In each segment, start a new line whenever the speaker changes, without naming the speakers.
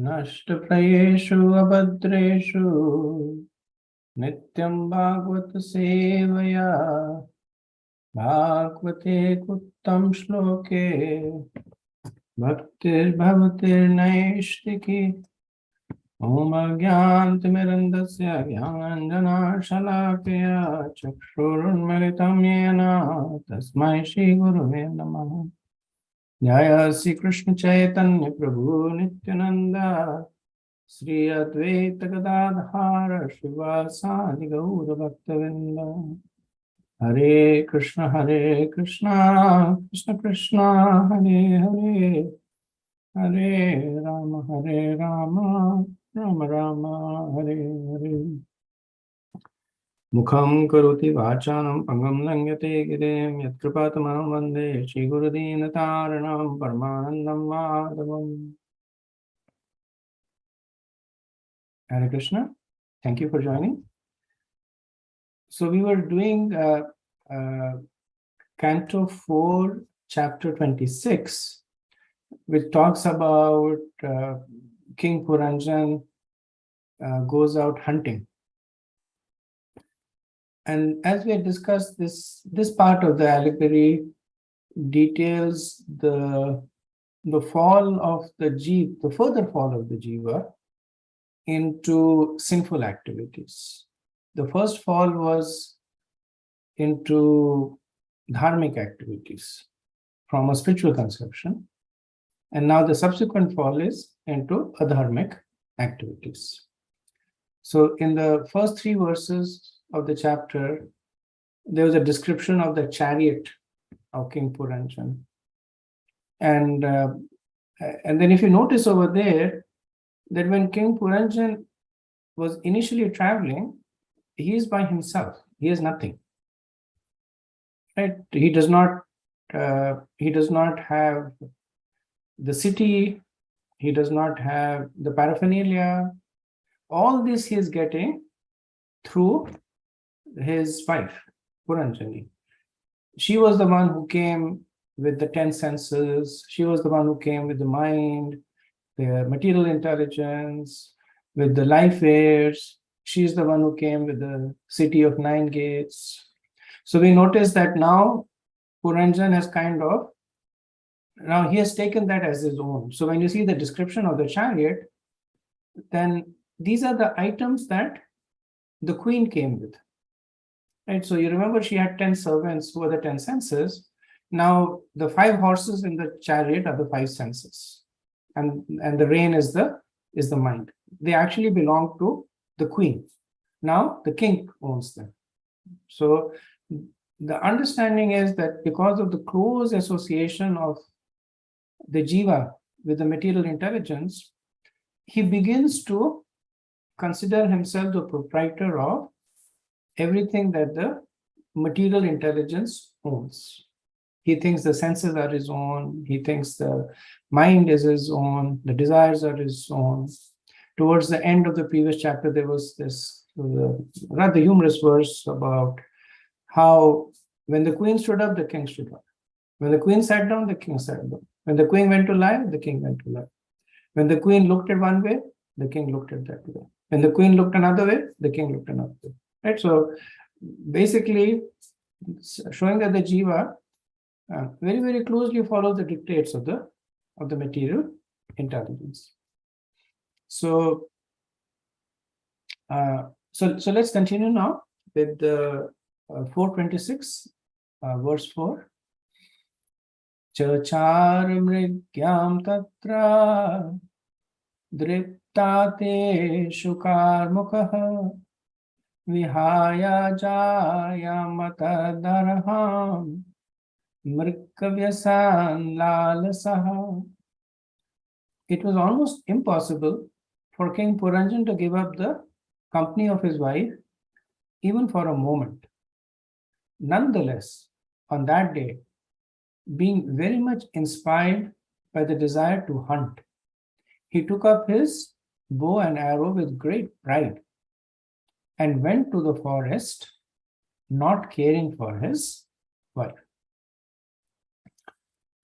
नष्टप्रायेषु अभद्रेषु नित्यं भागवत सेवया भागवते कुत्तम श्लोके भक्तिर्भवतिर्नैष्टिकी ओम अज्ञानतिमिरन्धस्य ज्ञानाञ्जनशलाकया चक्षुरुन्मिलितं येन तस्मै श्रीगुरुवे नमः। जय श्री कृष्ण चैतन्य प्रभु नित्यानंद श्री अद्वैत गदाधर शिवासादि गौर भक्तवृंद। हरे कृष्ण कृष्ण कृष्ण हरे हरे हरे राम राम राम हरे हरे। मुखं करोति वाचालं पंगं लंघयते गिरिं यत्कृपातमहं वन्दे श्रीगुरुदीनतारिणं परमानन्दं माधवम्। Hare Krishna. Thank you for joining. So we were doing Canto 4, Chapter 26, which talks about King Puranjan goes out hunting. And as we had discussed, this part of the allegory details the fall of the jiva, the further fall of the jiva into sinful activities. The first fall was into dharmic activities from a spiritual conception, and now the subsequent fall is into adharmic activities. So in the first 3 verses of the chapter, there was a description of the chariot of King Puranjan. And then if you notice over there, that when King Puranjan was initially traveling, he is by himself. He has nothing. Right? He does not have the city. He does not have the paraphernalia. All this he is getting through his wife, Puranjani. She was the one who came with the 10 senses. She was the one who came with the mind, the material intelligence, with the life airs. She's the one who came with the city of 9 gates. So we notice that now Puranjan has now he has taken that as his own. So when you see the description of the chariot, then these are the items that the queen came with. Right? So you remember she had 10 servants who were the 10 senses. Now the 5 horses in the chariot are the 5 senses. And the rein is the mind. They actually belong to the queen. Now the king owns them. So the understanding is that because of the close association of the jiva with the material intelligence, he begins to consider himself the proprietor of everything that the material intelligence owns. He thinks the senses are his own. He thinks the mind is his own. The desires are his own. Towards the end of the previous chapter, there was this rather humorous verse about how when the queen stood up, the king stood up. When the queen sat down, the king sat down. When the queen went to lie, the king went to lie. When the queen looked at one way, the king looked at that way. When the queen looked another way, the king looked another way. Right? So basically, showing that the jiva very, very closely follows the dictates of the material intelligence. So let's continue now with the 4.26, verse 4. Chachar mrigyam tatra driptate shukar mukha vihaya jaya matadarham mrikavyasan lalasaha. It was almost impossible for King Puranjan to give up the company of his wife even for a moment. Nonetheless, on that day, being very much inspired by the desire to hunt, he took up his bow and arrow with great pride and went to the forest, not caring for his wife.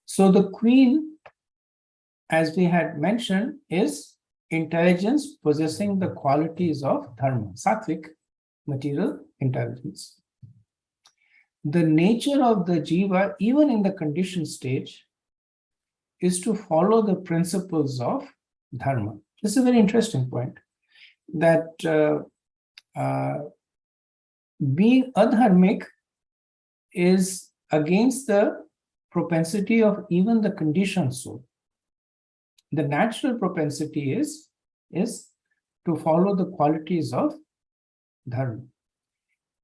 So the queen, as we had mentioned, is intelligence possessing the qualities of dharma, sattvic, material intelligence. The nature of the jiva, even in the conditioned stage, is to follow the principles of dharma. This is a very interesting point, that being adharmic is against the propensity of even the conditioned soul. The natural propensity is to follow the qualities of dharma.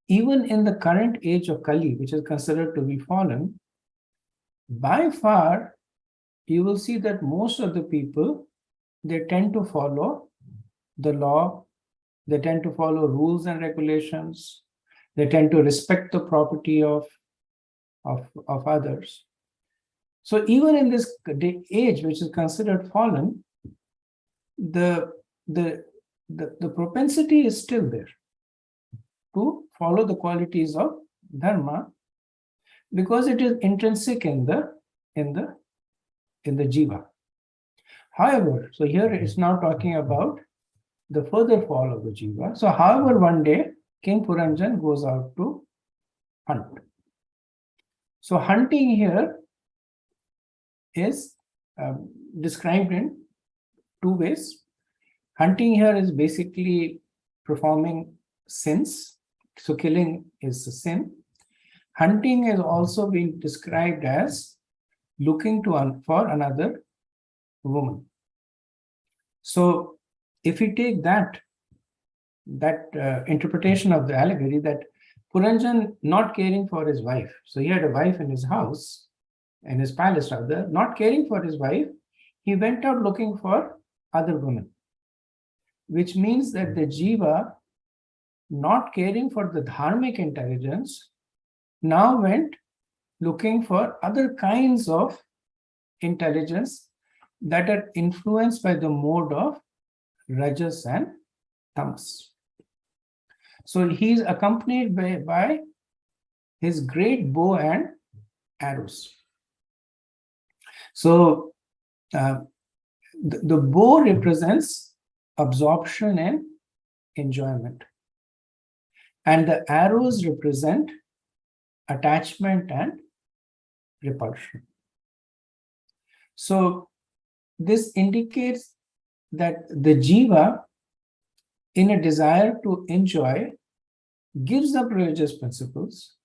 Even in the current age of Kali, which is considered to be fallen, by far, you will see that most of the people, they tend to follow the law, they tend to follow rules and regulations, they tend to respect the property of others. So even in this age, which is considered fallen, the propensity is still there to follow the qualities of dharma, because it is intrinsic in the jiva. However, so here it's now talking about the further fall of the jiva. So however, one day King Puranjan goes out to hunt. So hunting here is described in two ways. Hunting here is basically performing sins. So killing is a sin. Hunting has also been described as looking for another woman. So if we take that interpretation of the allegory, that Puranjan not caring for his wife, so he had a wife in his house, in his palace rather, not caring for his wife, he went out looking for other women, which means that the jiva, not caring for the dharmic intelligence, now went looking for other kinds of intelligence that are influenced by the mode of rajas and tamas. So he is accompanied by his great bow and arrows. So the bow represents absorption and enjoyment, and the arrows represent attachment and repulsion. So this indicates that the jiva, in a desire to enjoy, gives up religious principles.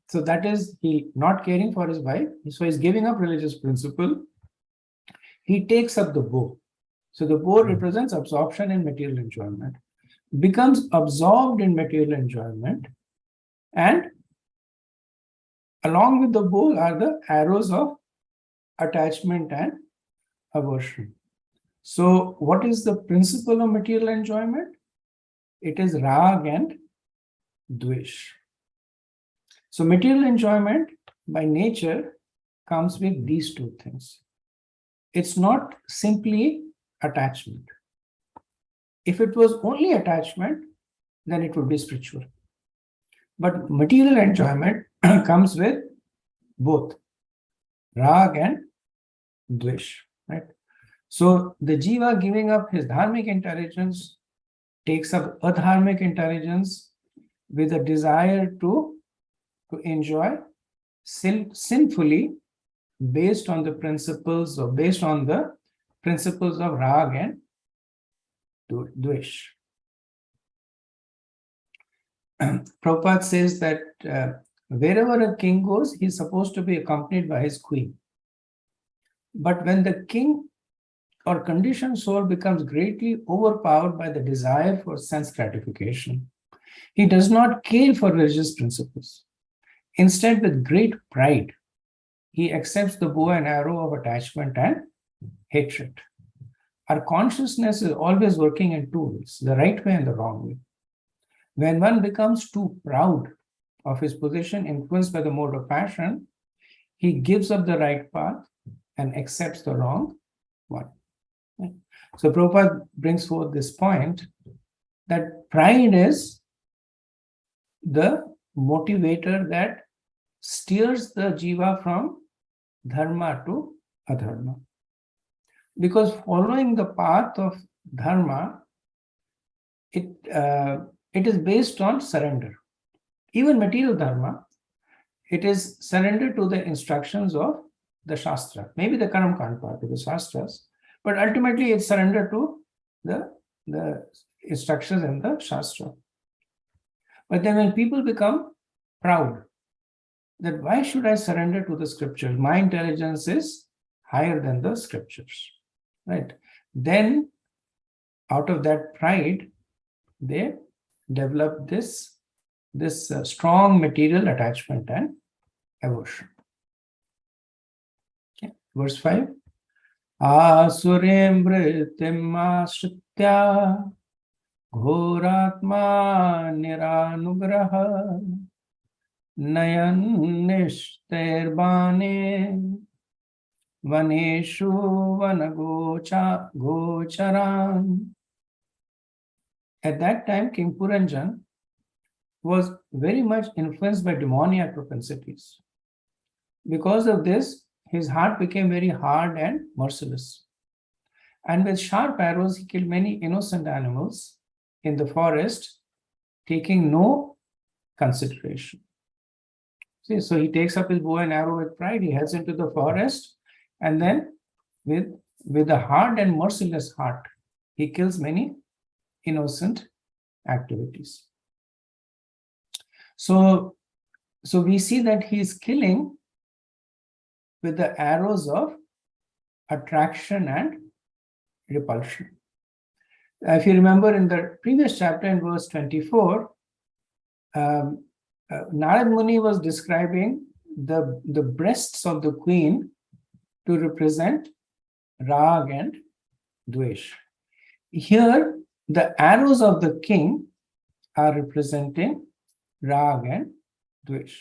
So that is, he not caring for his wife, so he's giving up religious principle. He takes up the bow. So the bow represents absorption in material enjoyment, becomes absorbed in material enjoyment, and along with the bow are the arrows of attachment and aversion. So what is the principle of material enjoyment? It is rag and dvesh. So material enjoyment by nature comes with these two things. It's not simply attachment. If it was only attachment, then it would be spiritual. But material enjoyment comes with both rag and dvesh, right? So the jiva, giving up his dharmic intelligence, takes up adharmic intelligence with a desire to enjoy sinfully, based on the principles of rag and dvesh. Prabhupada says that wherever a king goes, he's supposed to be accompanied by his queen. But when the king or conditioned soul becomes greatly overpowered by the desire for sense gratification, he does not care for religious principles. Instead, with great pride, he accepts the bow and arrow of attachment and hatred. Our consciousness is always working in two ways, the right way and the wrong way. When one becomes too proud of his position, influenced by the mode of passion, he gives up the right path and accepts the wrong one. So Prabhupada brings forth this point that pride is the motivator that steers the jiva from dharma to adharma. Because following the path of dharma, it is based on surrender. Even material dharma, it is surrender to the instructions of the Shastra, maybe the Karam Kand part of the Shastras, but ultimately it's surrender to the instructions in the Shastra. But then when people become proud, that why should I surrender to the scriptures? My intelligence is higher than the scriptures, right? Then out of that pride, they develop this strong material attachment and aversion. Okay. Verse 5. Asurim vritim ashritya ghoratma niranugraha nayan nishtair vaneshu gocharan. At that time, King Puranjan was very much influenced by demoniac propensities. Because of this, his heart became very hard and merciless. And with sharp arrows, he killed many innocent animals in the forest, taking no consideration. See, so he takes up his bow and arrow with pride, he heads into the forest, and then with a hard and merciless heart, he kills many innocent activities. So we see that he is killing with the arrows of attraction and repulsion. If you remember in the previous chapter in verse 24, Narad Muni was describing the breasts of the queen to represent Rag and Dvesh. Here, the arrows of the king are representing Rag and Dvesh.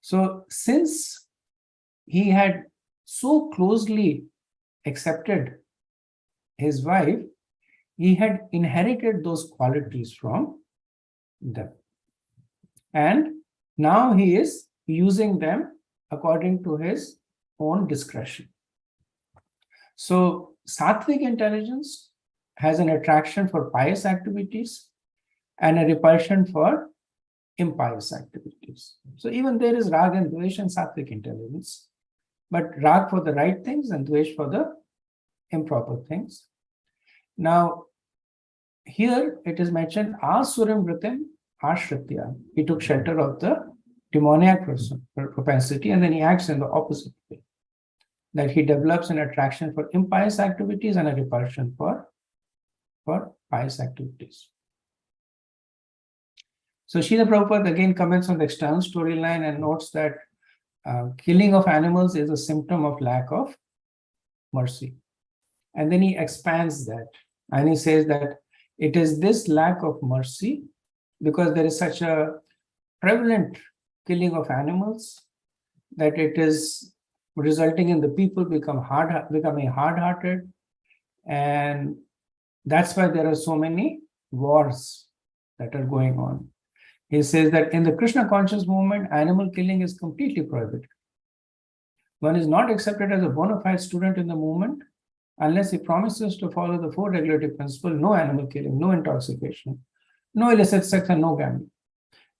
So since he had so closely accepted his wife, he had inherited those qualities from them. And now he is using them according to his own discretion. So sattvic intelligence has an attraction for pious activities and a repulsion for impious activities. So even there is rag and dvesh and sattvic intelligence, but rag for the right things and dvesh for the improper things. Now, here it is mentioned, Asurim Vritim Ashritya. He took shelter of the demoniac propensity, and then he acts in the opposite way. That he develops an attraction for impious activities and a repulsion for pious activities. So Srila Prabhupada again comments on the external storyline and notes that killing of animals is a symptom of lack of mercy. And then he expands that and he says that it is this lack of mercy, because there is such a prevalent killing of animals, that it is resulting in the people becoming hard-hearted, and that's why there are so many wars that are going on. He says that in the Krishna conscious movement, animal killing is completely prohibited. One is not accepted as a bona fide student in the movement unless he promises to follow the 4 regulative principles: no animal killing, no intoxication, no illicit sex, and no gambling.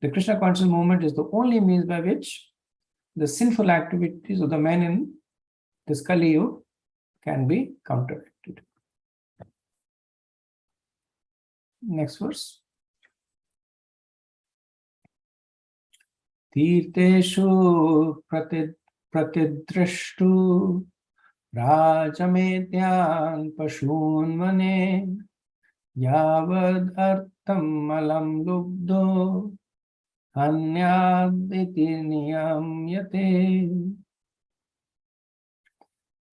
The Krishna conscious movement is the only means by which the sinful activities of the men in this Kali Yuga can be counteracted. Next verse. Tirteshu pratidrishtu rajamedyan pashun vane yavad artam alam lubdo anyaditi niyamyate.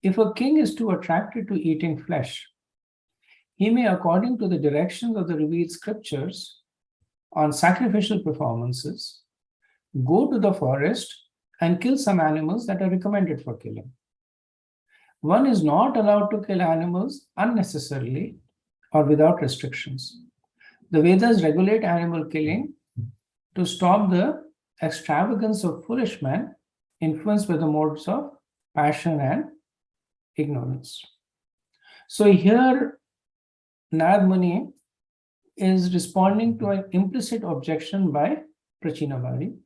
If a king is too attracted to eating flesh, he may, according to the directions of the revealed scriptures on sacrificial performances, go to the forest and kill some animals that are recommended for killing. One is not allowed to kill animals unnecessarily or without restrictions. The Vedas regulate animal killing to stop the extravagance of foolish men influenced by the modes of passion and ignorance. So here Narad Muni is responding to an implicit objection by Prachinavari,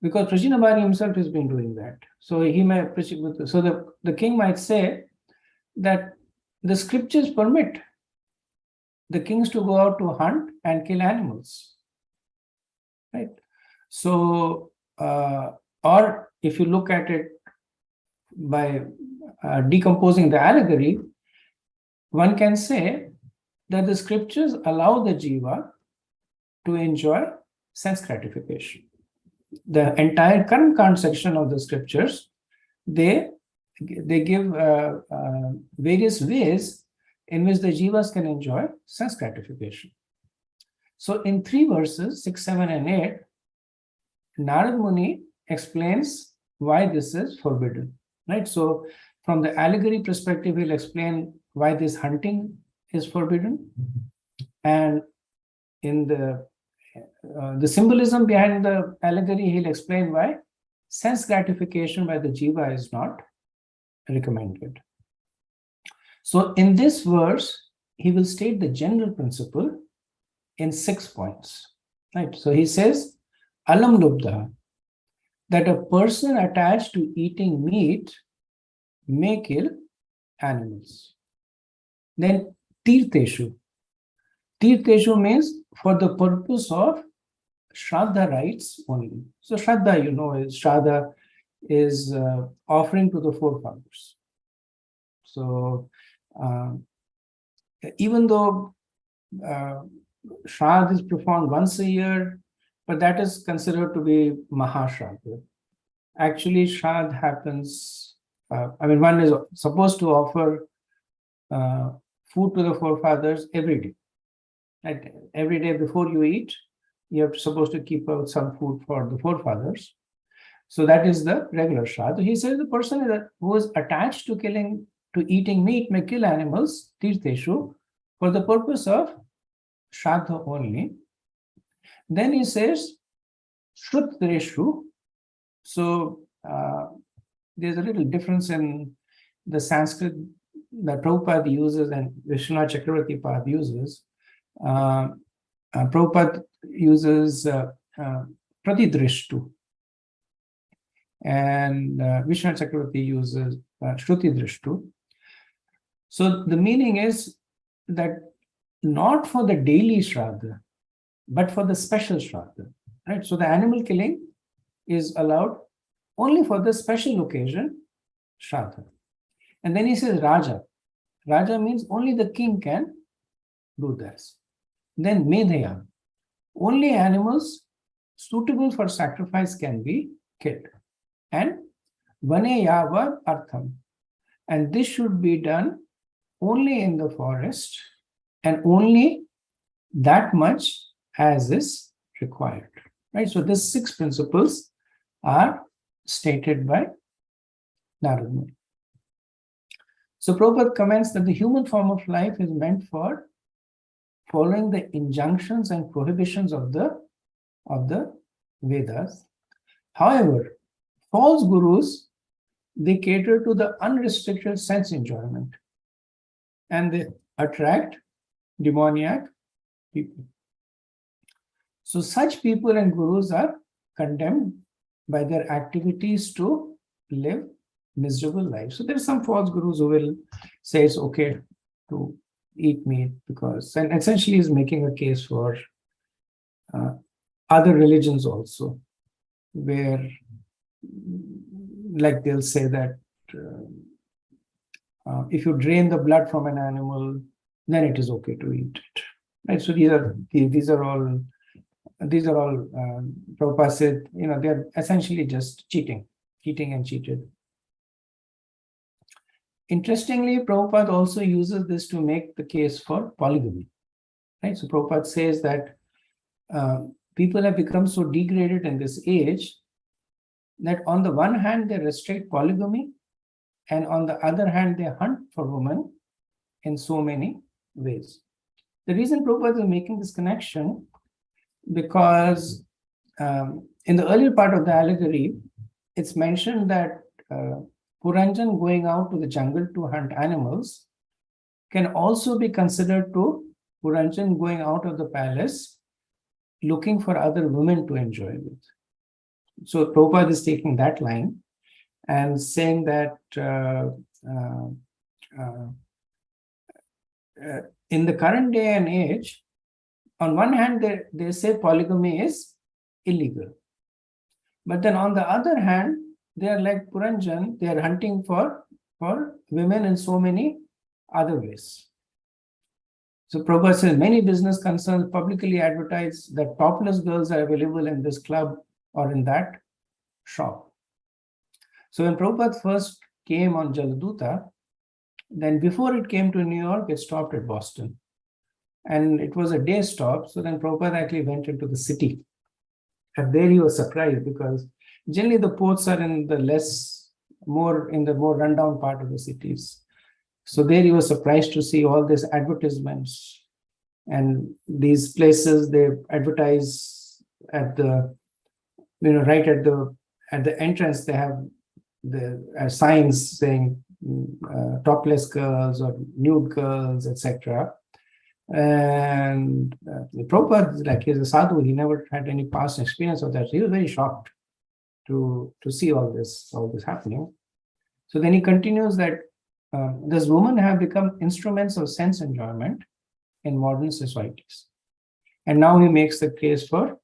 because Prachinavari himself has been doing that. So the king might say that the scriptures permit the kings to go out to hunt and kill animals, right? So, or if you look at it by decomposing the allegory, one can say that the scriptures allow the jiva to enjoy sense gratification. The entire current Kant section of the scriptures, they give various ways in which the jivas can enjoy sense gratification. So in 3 verses, 6, 7, and 8, Narad Muni explains why this is forbidden, right? So from the allegory perspective, he'll explain why this hunting is forbidden. And in the symbolism behind the allegory, he'll explain why sense gratification by the jiva is not recommended. So in this verse, he will state the general principle in 6 points, right? So he says, Alam Lubdha, that a person attached to eating meat may kill animals. Then Tirtheshu. Tirtheshu means for the purpose of Shraddha rites only. So Shraddha, Shraddha is offering to the forefathers. So even though Shraddha is performed once a year, but that is considered to be Mahashraddha. Actually, Shraddha happens, one is supposed to offer food to the forefathers every day. Right? Every day before you eat, you're supposed to keep out some food for the forefathers. So that is the regular Shraddha. He says the person who is attached to eating meat may kill animals, Tirtheshu, for the purpose of Shraddha only. Then he says, Shrutreshu. So there's a little difference in the Sanskrit that Prabhupada uses and Vishwanath Chakravarti Pad uses. Prabhupada uses Pratidrishtu, and Vishwanath Chakravarti uses Shrutidrishtu. So the meaning is that not for the daily Shraddha, but for the special Shraddha, right? So the animal killing is allowed only for the special occasion, Shraddha. And then he says Raja. Raja means only the king can do this. Then Medhaya. Only animals suitable for sacrifice can be killed. And Vaneyava Artham. And this should be done only in the forest and only that much as is required, right? So these 6 principles are stated by Narad Muni. So Prabhupada comments that the human form of life is meant for following the injunctions and prohibitions of the Vedas. However, false gurus, they cater to the unrestricted sense enjoyment and they attract demoniac people. So such people and gurus are condemned by their activities to live miserable lives. So there's some false gurus who will say it's okay to eat meat because, and essentially is making a case for other religions also, where like they'll say that if you drain the blood from an animal, then it is okay to eat it. Right? So these are all Prabhupada said, they're essentially just cheating and cheated. Interestingly, Prabhupada also uses this to make the case for polygamy. Right? So Prabhupada says that people have become so degraded in this age that on the one hand, they restrict polygamy, and on the other hand, they hunt for women in so many ways. The reason Prabhupada is making this connection, because in the earlier part of the allegory, it's mentioned that Puranjan going out to the jungle to hunt animals can also be considered to Puranjan going out of the palace looking for other women to enjoy with. So Prabhupada is taking that line and saying that in the current day and age, on one hand, they say polygamy is illegal. But then on the other hand, they are like Puranjan, they are hunting for women in so many other ways. So Prabhupada says many business concerns publicly advertise that topless girls are available in this club or in that shop. So when Prabhupada first came on Jaladuta, then before it came to New York, it stopped at Boston. And it was a day stop. So then Prabhupada actually went into the city. And there he was surprised because generally the ports are in the more rundown part of the cities. So there he was surprised to see all these advertisements and these places they advertise at the, right at the entrance, they have the signs saying topless girls or nude girls, etc. And Prabhupada, like he's a sadhu, he never had any past experience of that. So he was very shocked to see all this happening. So then he continues that these women have become instruments of sense enjoyment in modern societies. And now he makes the case for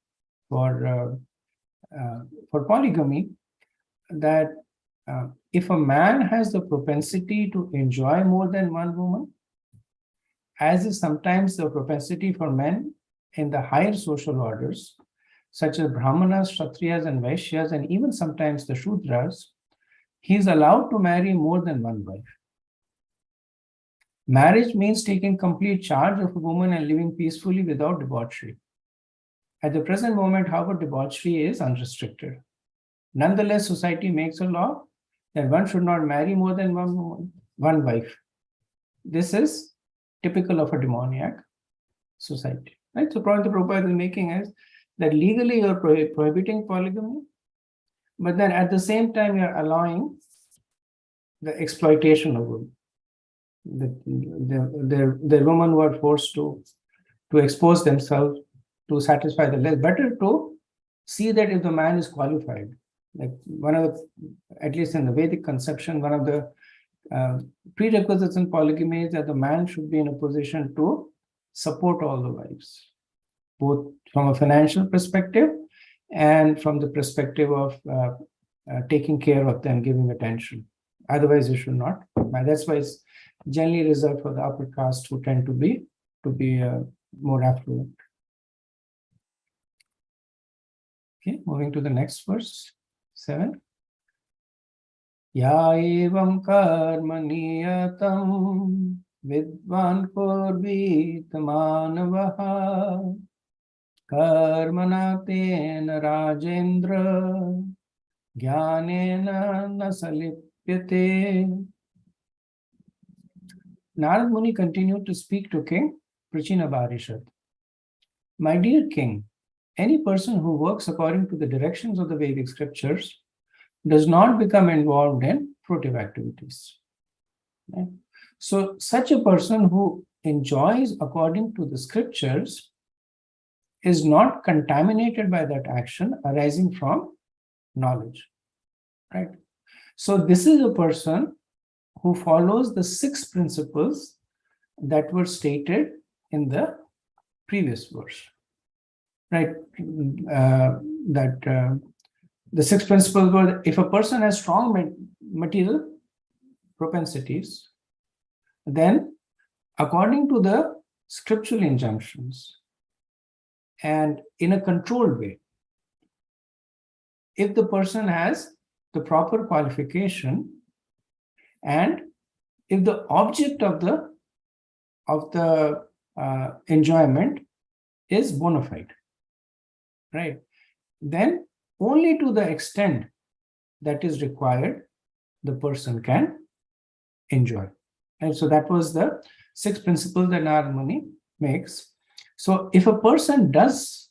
polygamy, that if a man has the propensity to enjoy more than one woman, as is sometimes the propensity for men in the higher social orders, such as Brahmanas, Kshatriyas, and Vaishyas, and even sometimes the Shudras, he is allowed to marry more than one wife. Marriage means taking complete charge of a woman and living peacefully without debauchery. At the present moment, however, debauchery is unrestricted. Nonetheless, society makes a law that one should not marry more than one wife. This is typical of a demoniac society. Right? So the point the Prabhupada is making is that legally you're prohibiting polygamy, but then at the same time you're allowing the exploitation of women. The women who are forced to expose themselves to satisfy the less. Better to see that if the man is qualified. Like one of the, at least in the Vedic conception, one of the prerequisites in polygamy is that the man should be in a position to support all the wives, both from a financial perspective and from the perspective of taking care of them, giving attention. Otherwise, you should not. And that's why it's generally reserved for the upper caste who tend to be more affluent. Okay, moving to the next verse, 7. Ya evam karma niyatam vidvan kurvit manavaha karmana tena rajendra jnanena nasalipyate. Narad Muni continued to speak to King Prachinabarishad. My dear king, any person who works according to the directions of the Vedic scriptures does not become involved in fruitive activities. Okay? So such a person who enjoys according to the scriptures is not contaminated by that action arising from knowledge. Right? So this is a person who follows the 6 principles that were stated in the previous verse. Right? The 6 principles were, if a person has strong material propensities, then according to the scriptural injunctions and in a controlled way, if the person has the proper qualification and if the object of the enjoyment is bona fide, right, then only to the extent that is required, the person can enjoy. And so that was the 6 principles that Narad Muni makes. So if a person does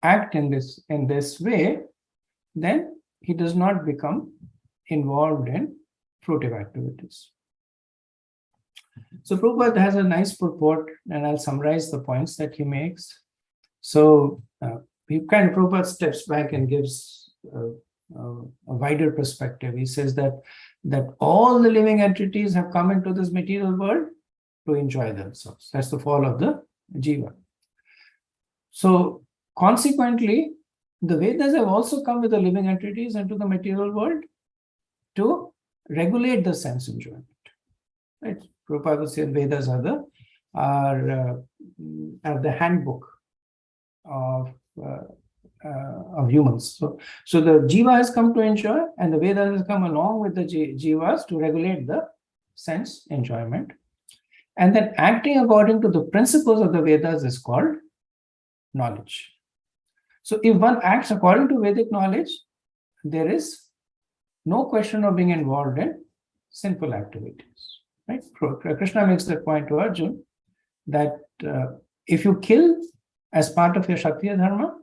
act in this way, then he does not become involved in fruitive activities. So Prabhupada has a nice purport, and I'll summarize the points that he makes. So Prabhupada steps back and gives a wider perspective. He says that all the living entities have come into this material world to enjoy themselves. That's the fall of the jiva. So consequently, the Vedas have also come with the living entities into the material world to regulate the sense enjoyment. Right? Prabhupada would say Vedas are the handbook of humans. So the jiva has come to enjoy, and the Vedas has come along with the jivas to regulate the sense enjoyment. And then acting according to the principles of the Vedas is called knowledge. So if one acts according to Vedic knowledge, there is no question of being involved in sinful activities. Right? Krishna makes the point to Arjuna that if you kill as part of your Kshatriya dharma,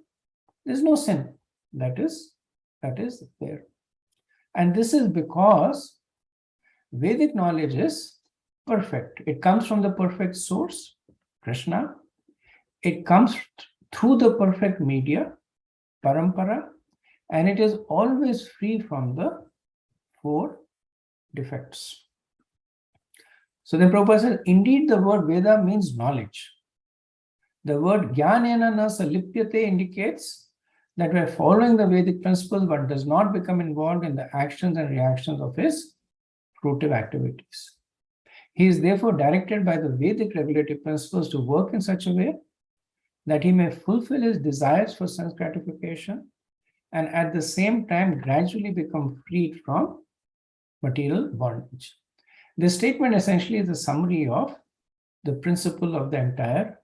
there is no sin that is there. And this is because Vedic knowledge is perfect. It comes from the perfect source, Krishna. It comes through the perfect media, parampara, and it is always free from the 4 defects. So then Prabhupada says, indeed the word Veda means knowledge. The word Jnanena na salipyate indicates that by following the Vedic principles, one does not become involved in the actions and reactions of his fruitive activities. He is therefore directed by the Vedic regulative principles to work in such a way that he may fulfill his desires for sense gratification and at the same time gradually become freed from material bondage. This statement essentially is a summary of the principle of the entire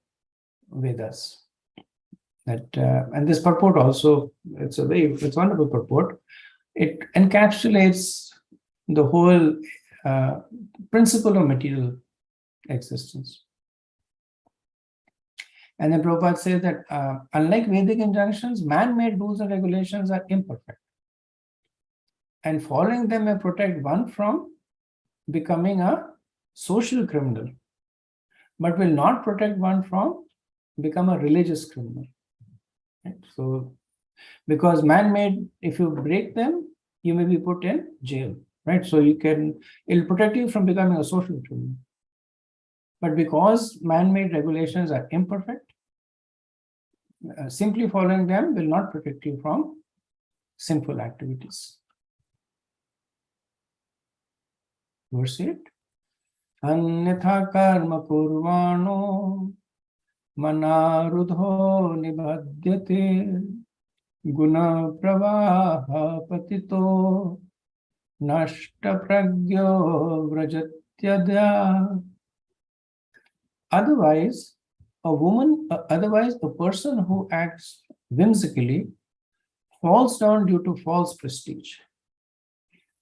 Vedas. And this purport also, it's wonderful purport. It encapsulates the whole principle of material existence. And then Prabhupada says that unlike Vedic injunctions, man-made rules and regulations are imperfect. And following them may protect one from becoming a social criminal, but will not protect one from become a religious criminal. Right? So, because man-made, if you break them, you may be put in jail. Right? So it'll protect you from becoming a social criminal. But because man-made regulations are imperfect, simply following them will not protect you from sinful activities. Verse 8. Anyatha karma kurvano manarudho nibhadyate guna pravaha patito nashta pragyo vrajatyadya. Otherwise, a person who acts whimsically falls down due to false prestige.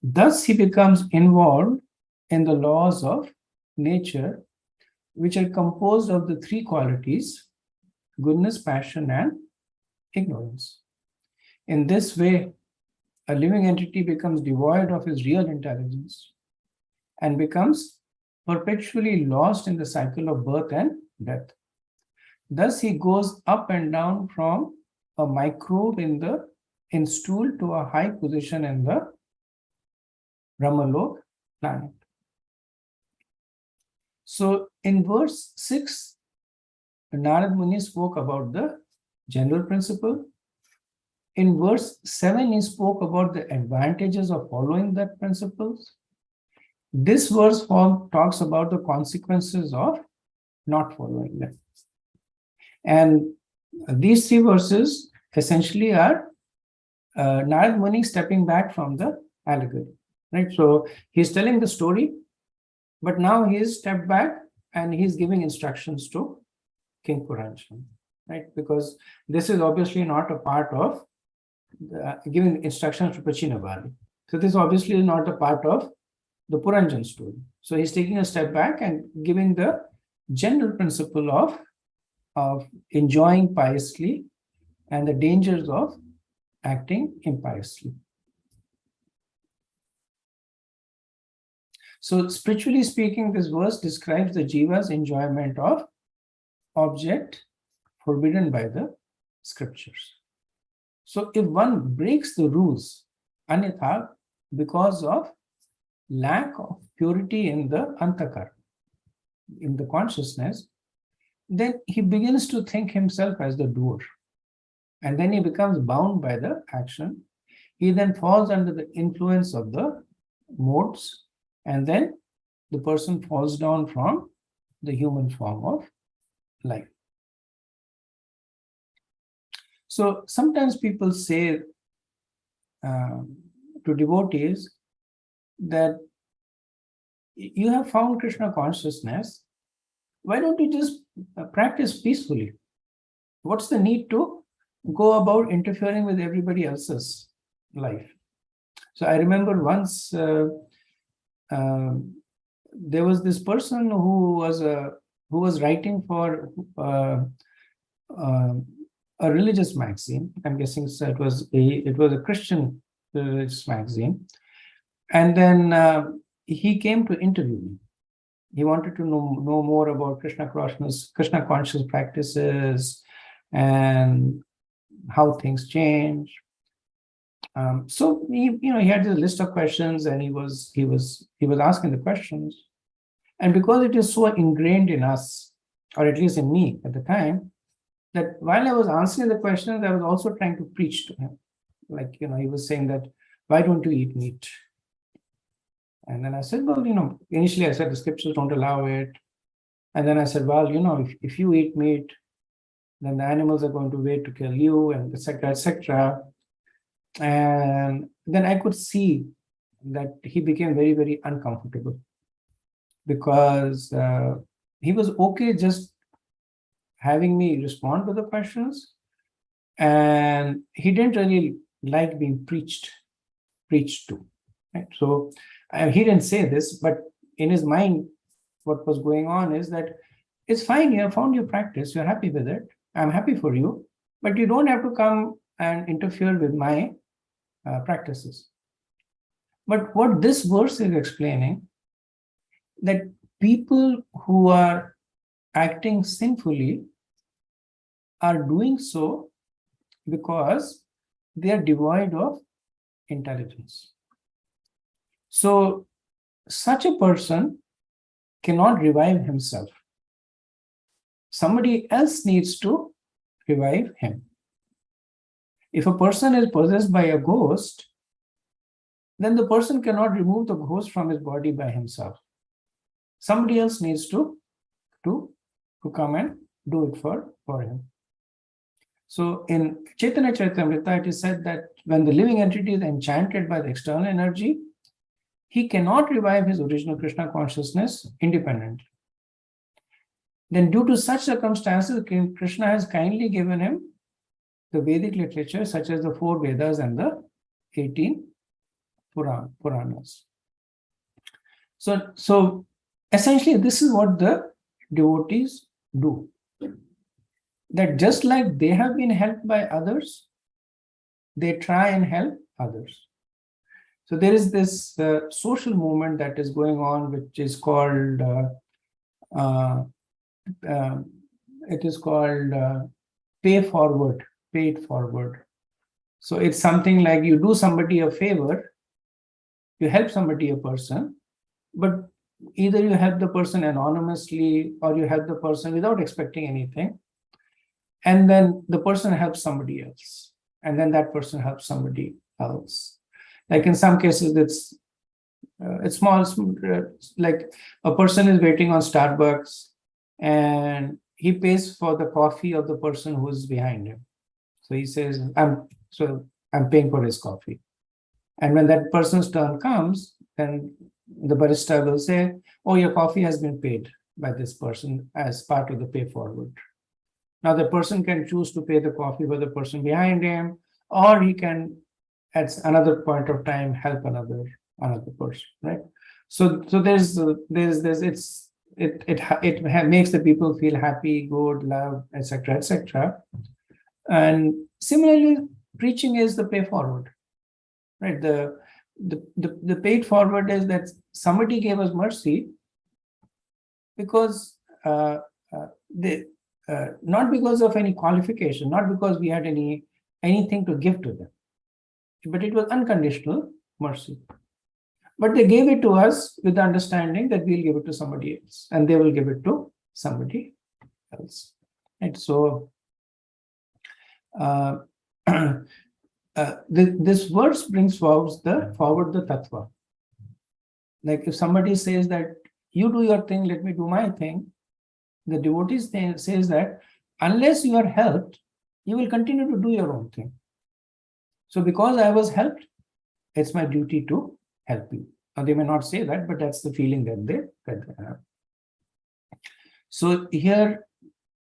Thus, he becomes involved in the laws of nature, which are composed of the 3 qualities: goodness, passion, and ignorance. In this way, a living entity becomes devoid of his real intelligence and becomes perpetually lost in the cycle of birth and death. Thus, he goes up and down from a microbe in stool to a high position in the Brahmalok planet. So, in verse 6, Narad Muni spoke about the general principle. In verse 7, he spoke about the advantages of following that principles. This verse talks about the consequences of not following them. And these 3 verses essentially are Narad Muni stepping back from the allegory. Right? So he's telling the story, but now he's stepped back and he's giving instructions to King Puranjan. Right? Because this is obviously not a part of giving instructions to Prachinabali. So this obviously is not a part of the Puranjan story. So he's taking a step back and giving the general principle of enjoying piously and the dangers of acting impiously. So spiritually speaking, this verse describes the jiva's enjoyment of object forbidden by the scriptures. So if one breaks the rules, anyatha, because of lack of purity in the antakara, in the consciousness, then he begins to think himself as the doer. And then he becomes bound by the action. He then falls under the influence of the modes, and then the person falls down from the human form of life. So sometimes people say to devotees that you have found Krishna consciousness, why don't you just practice peacefully? What's the need to go about interfering with everybody else's life? So I remember once there was this person who was writing for a religious magazine. I'm guessing it was a Christian religious magazine, and then he came to interview me. He wanted to know more about Krishna conscious practices and how things change. So he had a list of questions, and he was asking the questions. And because it is so ingrained in us, or at least in me at the time, that while I was answering the questions, I was also trying to preach to him. Like, he was saying that, why don't you eat meat? And then I said, well, initially I said the scriptures don't allow it. And then I said, well, if you eat meat, then the animals are going to wait to kill you, and etc., etc. And then I could see that he became very, very uncomfortable, because he was okay just having me respond to the questions, and he didn't really like being preached to. Right? So he didn't say this, but in his mind, what was going on is that it's fine, you have found your practice, you're happy with it, I'm happy for you, but you don't have to come and interfere with my practices. But what this verse is explaining, that people who are acting sinfully are doing so because they are devoid of intelligence. So such a person cannot revive himself. Somebody else needs to revive him. If a person is possessed by a ghost, then the person cannot remove the ghost from his body by himself. Somebody else needs to come and do it for him. So in Chaitanya Charitamrita, it is said that when the living entity is enchanted by the external energy, he cannot revive his original Krishna consciousness independently. Then due to such circumstances, Krishna has kindly given him the Vedic literature, such as the 4 Vedas and the 18 Puranas. So essentially, this is what the devotees do. That just like they have been helped by others, they try and help others. So there is this social movement that is going on, which is called paid forward. So it's something like you do somebody a favor, you help somebody, a person, but either you help the person anonymously or you help the person without expecting anything. And then the person helps somebody else. And then that person helps somebody else. Like in some cases, it's small, like a person is waiting on Starbucks and he pays for the coffee of the person who is behind him. So he says, I'm paying for his coffee. And when that person's turn comes, then the barista will say, oh, your coffee has been paid by this person as part of the pay forward. Now the person can choose to pay the coffee for the person behind him, or he can, at another point of time, help another person, right? So there's it makes the people feel happy, good, love, etc., etc. And similarly, preaching is the pay forward, right? The paid forward is that somebody gave us mercy because not because of any qualification, not because we had anything to give to them, but it was unconditional mercy. But they gave it to us with the understanding that we'll give it to somebody else, and they will give it to somebody else. And so this verse brings forward the tattva. Like if somebody says that you do your thing, let me do my thing, the devotee says that unless you are helped, you will continue to do your own thing. So because I was helped, it's my duty to help you. Now they may not say that, but that's the feeling that they have. So here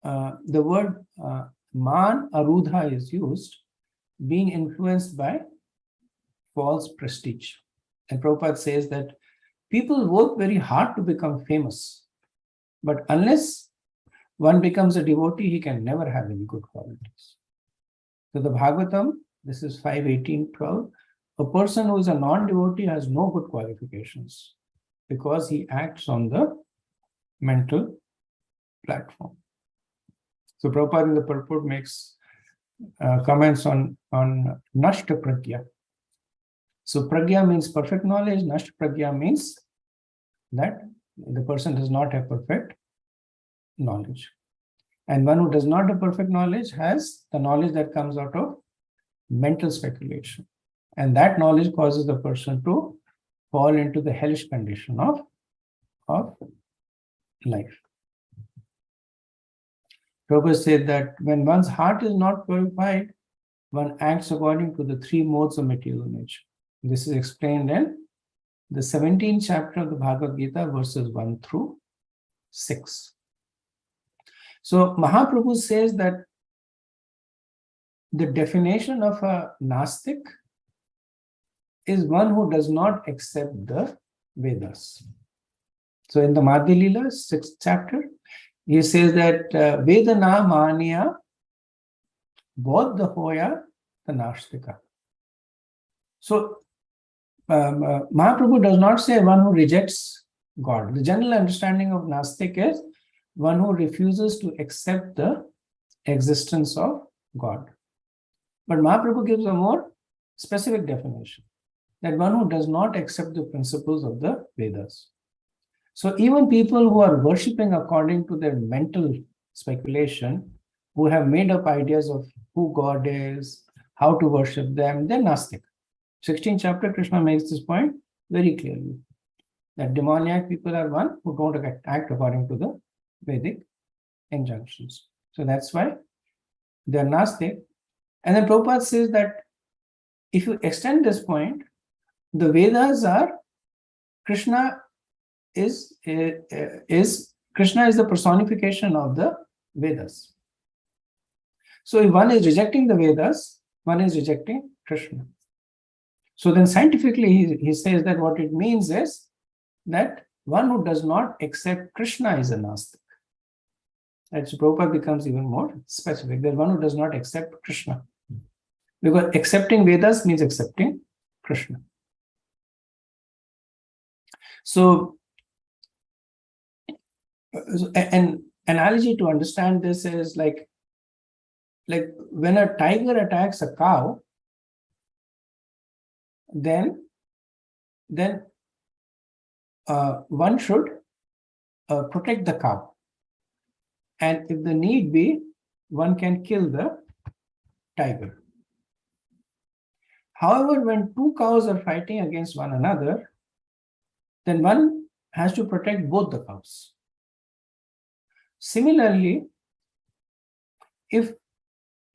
the word man arudha is used, being influenced by false prestige. And Prabhupada says that people work very hard to become famous, but unless one becomes a devotee, he can never have any good qualities. So the Bhagavatam, this is 5.18.12, a person who is a non-devotee has no good qualifications because he acts on the mental platform. So Prabhupada in the purport makes comments on Nashta Pragya. So Pragya means perfect knowledge, Nashta Pragya means that the person does not have perfect knowledge. And one who does not have perfect knowledge has the knowledge that comes out of mental speculation. And that knowledge causes the person to fall into the hellish condition of life. Prabhupada said that when one's heart is not purified, one acts according to the three modes of material nature. This is explained in the 17th chapter of the Bhagavad Gita, verses 1 through 6. So Mahaprabhu says that the definition of a Nastik is one who does not accept the Vedas. So in the Madhya Lila, 6th chapter, he says that Vedana Manya Bodha Hoya Tanashtika. So Mahaprabhu does not say one who rejects God. The general understanding of Nastik is one who refuses to accept the existence of God. But Mahaprabhu gives a more specific definition, that one who does not accept the principles of the Vedas. So even people who are worshipping according to their mental speculation, who have made up ideas of who God is, how to worship them, they're Nastik. 16th chapter, Krishna makes this point very clearly, that demoniac people are one who don't act according to the Vedic injunctions. So that's why they're Nastik. And then Prabhupada says that if you extend this point, the Vedas are Krishna is Krishna is the personification of the Vedas. So if one is rejecting the Vedas, one is rejecting Krishna. So then scientifically he says that what it means is that one who does not accept Krishna is a Nastik. And so Prabhupada becomes even more specific, that one who does not accept Krishna. Because accepting Vedas means accepting Krishna. So an analogy to understand this is like when a tiger attacks a cow, then one should protect the cow. And if the need be, one can kill the tiger. However, when two cows are fighting against one another, then one has to protect both the cows. Similarly, if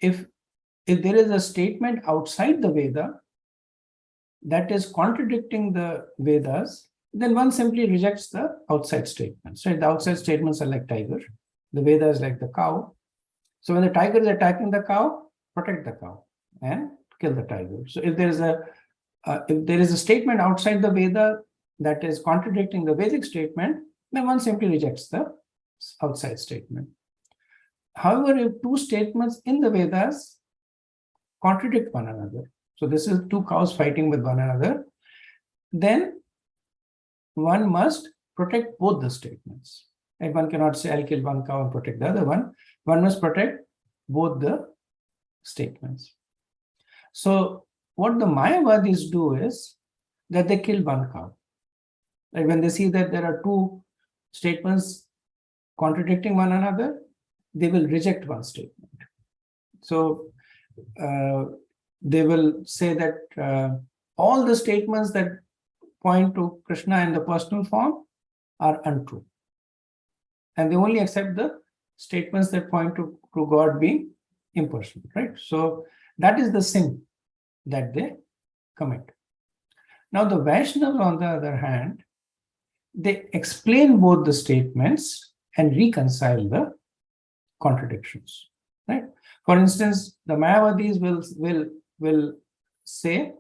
there is a statement outside the Veda that is contradicting the Vedas, then one simply rejects the outside statements. Right? The outside statements are like tiger, the Veda is like the cow. So when the tiger is attacking the cow, protect the cow and kill the tiger. So if there is a statement outside the Veda that is contradicting the Vedic statement, then one simply rejects the outside statement. However, if two statements in the Vedas contradict one another, so this is two cows fighting with one another, then one must protect both the statements. Like one cannot say, I'll kill one cow and protect the other one. One must protect both the statements. So what the Mayavadis do is that they kill one cow. Like when they see that there are two statements contradicting one another, they will reject one statement. So they will say that all the statements that point to Krishna in the personal form are untrue. And they only accept the statements that point to God being impersonal, right? So that is the sin that they commit. Now the Vaishnavas, on the other hand, they explain both the statements and reconcile the contradictions, right? For instance, the Mayavadis will say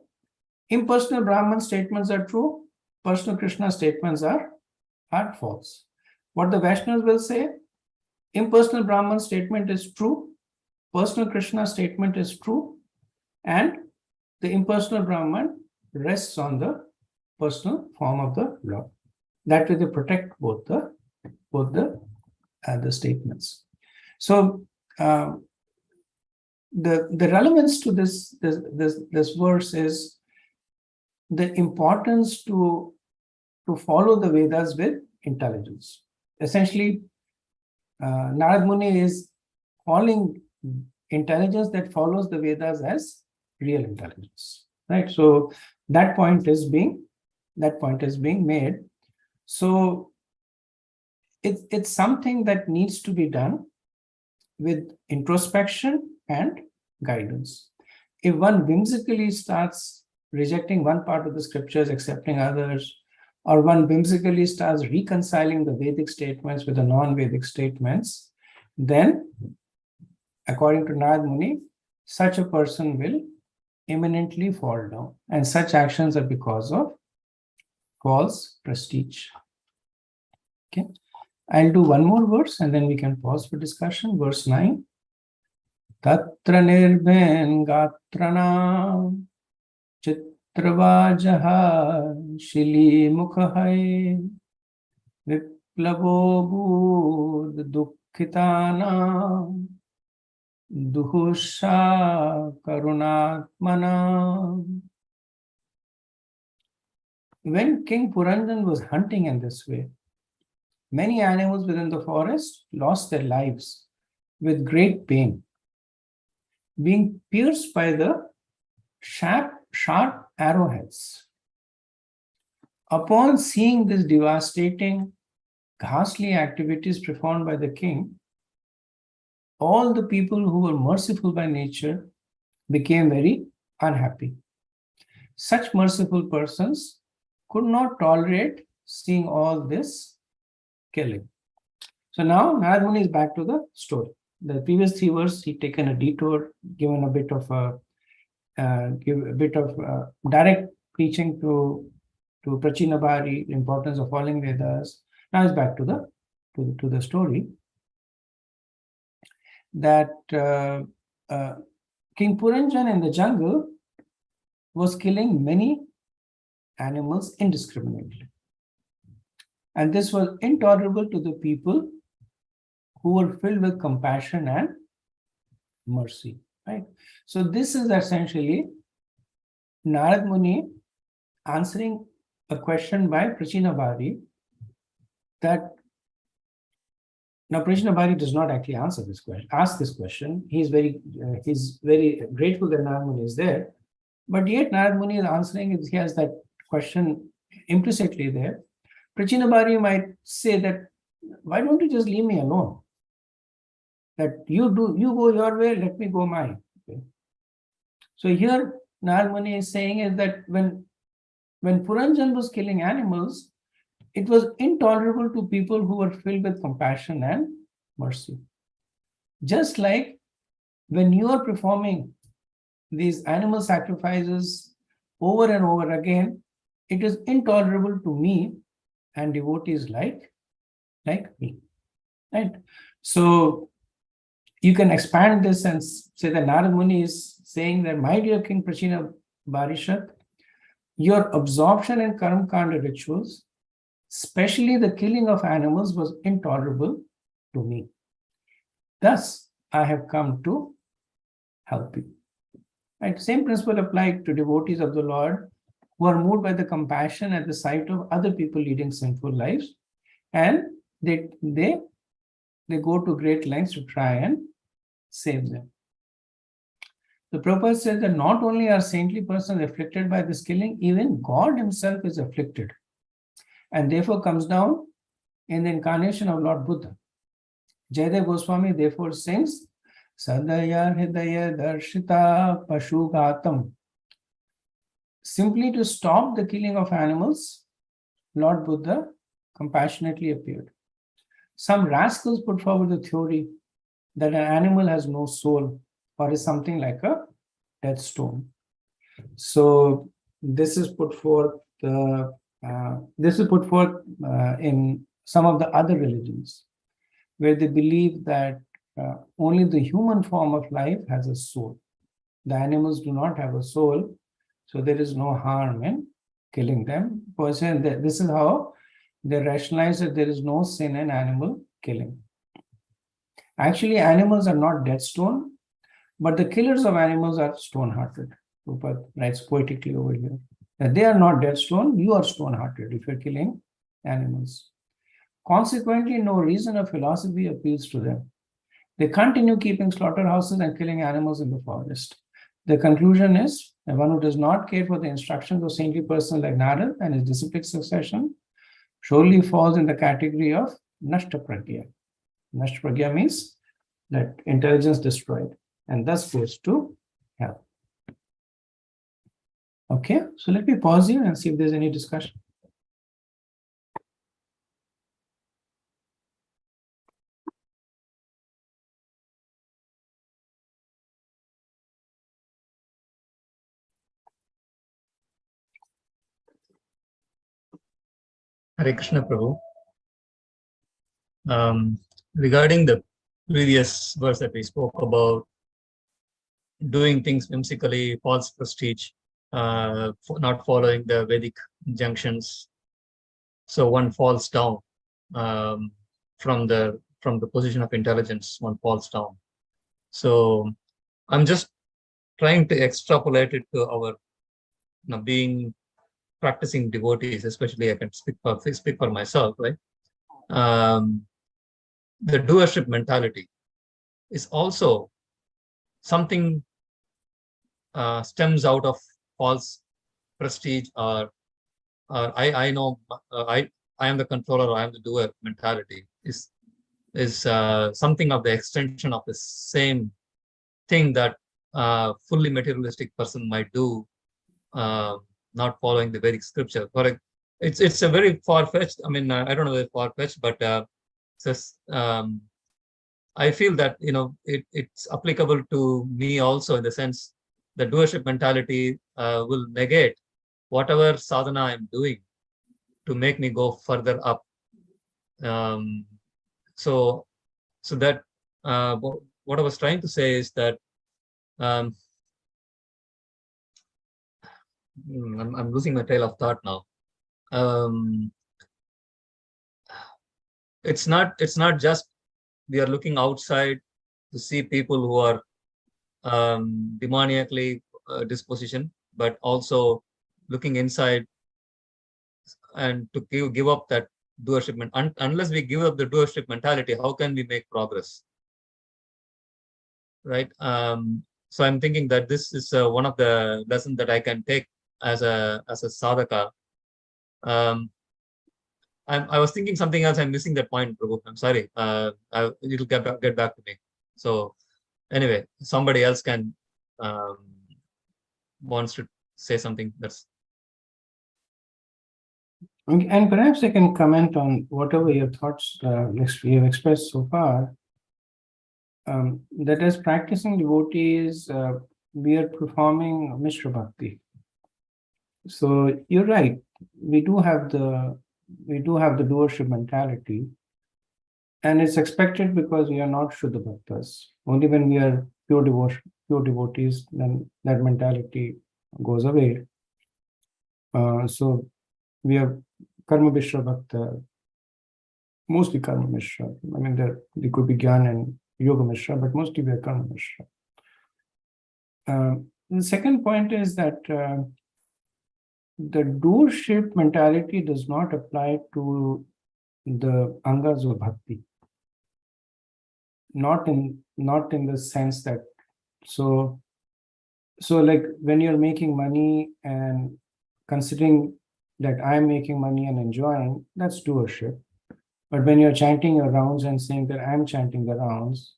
impersonal Brahman statements are true, personal Krishna statements are false. What the Vaishnavas will say, impersonal Brahman statement is true, personal Krishna statement is true, and the impersonal Brahman rests on the personal form of the Lord. That way they protect both the statements. So the relevance to this verse is the importance to follow the Vedas with intelligence. Essentially, Narad Muni is calling intelligence that follows the Vedas as real intelligence, right? So that point is being made. So it's something that needs to be done with introspection and guidance. If one whimsically starts rejecting one part of the scriptures, accepting others, or one whimsically starts reconciling the Vedic statements with the non-Vedic statements, then, according to Narad Muni, such a person will imminently fall down. And such actions are because of false prestige. Okay. I'll do one more verse and then we can pause for discussion. Verse 9. Tatra nirbhen gatrana chitravajaha shili mukhahai viplavo bud dukkhitana duhusha karunatmana. When King Puranjan was hunting in this way, many animals within the forest lost their lives with great pain, being pierced by the sharp arrowheads. Upon seeing this devastating, ghastly activities performed by the king, all the people who were merciful by nature became very unhappy. Such merciful persons could not tolerate seeing all this killing. So now Narad Muni is back to the story. The previous three verses, he'd taken a detour, given a bit of direct preaching to Prachinabhari, the importance of following Vedas. Now he's back to the story that King Puranjan in the jungle was killing many animals indiscriminately. And this was intolerable to the people who were filled with compassion and mercy, right? So this is essentially Narad Muni answering a question by Prachinabhari that now Prachinabhari does not actually ask this question. He's very grateful that Narad Muni is there, but yet Narad Muni is answering it. He has that question implicitly there. Prachinabhari might say that, why don't you just leave me alone? That you go your way, let me go mine. Okay. So here Narad Muni is saying is that when Puranjan was killing animals, it was intolerable to people who were filled with compassion and mercy. Just like when you are performing these animal sacrifices over and over again, it is intolerable to me and devotees like me, right? So you can expand this and say that Narad Muni is saying that, my dear King Prachinabharishat, your absorption in Karma Kanda rituals Especially the killing of animals was intolerable to me. Thus, I have come to help you. Right? Same principle applied to devotees of the Lord who are moved by the compassion at the sight of other people leading sinful lives, and they go to great lengths to try and save them. The Prabhupada says that not only are saintly persons afflicted by this killing, even God himself is afflicted, and therefore comes down in the incarnation of Lord Buddha. Jaydev Goswami therefore sings, Sadaya Hidaya Darshita Pashugatam. Simply to stop the killing of animals, Lord Buddha compassionately appeared. Some rascals put forward the theory that an animal has no soul or is something like a dead stone. So this is put forth in some of the other religions, where they believe that only the human form of life has a soul. The animals do not have a soul, so there is no harm in killing them. This is how they rationalize that there is no sin in animal killing. Actually, animals are not dead stone, but the killers of animals are stone-hearted. Prabhupada writes poetically over here that they are not dead stone, you are stone-hearted if you're killing animals. Consequently, no reason or philosophy appeals to them. They continue keeping slaughterhouses and killing animals in the forest. The conclusion is that one who does not care for the instructions of saintly persons like Narad and his disciplic succession surely falls in the category of Nashta Pragya. Nashta Pragya means that intelligence destroyed, and thus goes to hell. Okay, so let me pause here and see if there's any discussion.
Hare Krishna Prabhu. Regarding the previous verse that we spoke about, doing things whimsically, false prestige, not following the Vedic injunctions, so one falls down from the position of intelligence. One falls down. So I'm just trying to extrapolate it to our being practicing devotees, especially I can speak for myself, right? The doership mentality is also something stems out of false prestige, or I know I am the controller, I am the doer mentality is something of the extension of the same thing that fully materialistic person might do, not following the Vedic scripture. It's a very far-fetched. I mean, I don't know if far-fetched, but I feel that it's applicable to me also, in the sense the doership mentality will negate whatever sadhana I'm doing to make me go further up. So that what I was trying to say is that I'm losing my trail of thought now. It's not just we are looking outside to see people who are demoniacally disposition, but also looking inside and to give up that doership. Unless we give up the doership mentality, how can we make progress? Right? So I'm thinking that this is one of the lessons that I can take as a sadhaka. I was thinking something else. I'm missing that point, Prabhu. I'm sorry. It'll get back to me. So anyway, somebody else can wants to say something. That's.
And perhaps I can comment on whatever your thoughts you have expressed so far. That as practicing devotees, we are performing Mishra Bhakti. So you're right. We do have the doership mentality, and it's expected because we are not Shuddha Bhaktas. Only when we are pure devotees, then that mentality goes away. So we are Karma Mishra Bhakta, mostly Karma Mishra. I mean, there could be Gyan and Yoga Mishra, but mostly we are Karma Mishra. The second point is that the doership mentality does not apply to the angas of bhakti. Not in the sense that so like when you're making money and considering that I'm making money and enjoying, that's doership. But when you're chanting your rounds and saying that I'm chanting the rounds,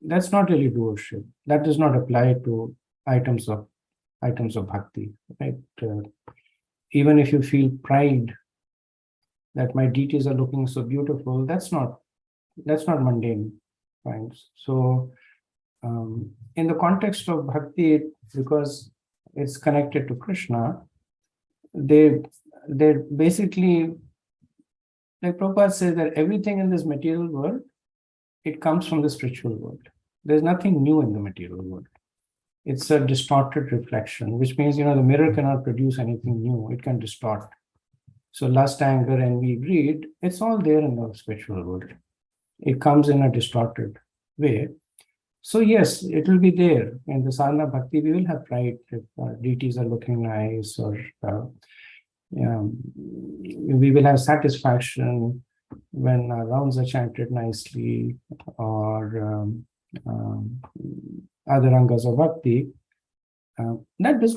that's not really doership. That does not apply to items of bhakti, right? Even if you feel pride that my deities are looking so beautiful, that's not mundane, right? So in the context of bhakti, because it's connected to Krishna, they're basically, like Prabhupada says, that everything in this material world, it comes from the spiritual world. There's nothing new in the material world. It's a distorted reflection, which means, the mirror cannot produce anything new. It can distort. So lust, anger, envy, greed, it's all there in the spiritual world. It comes in a distorted way. So yes, it will be there. In the sadhana bhakti, we will have pride if deities are looking nice, or we will have satisfaction when rounds are chanted nicely, or other angas of bhakti. It does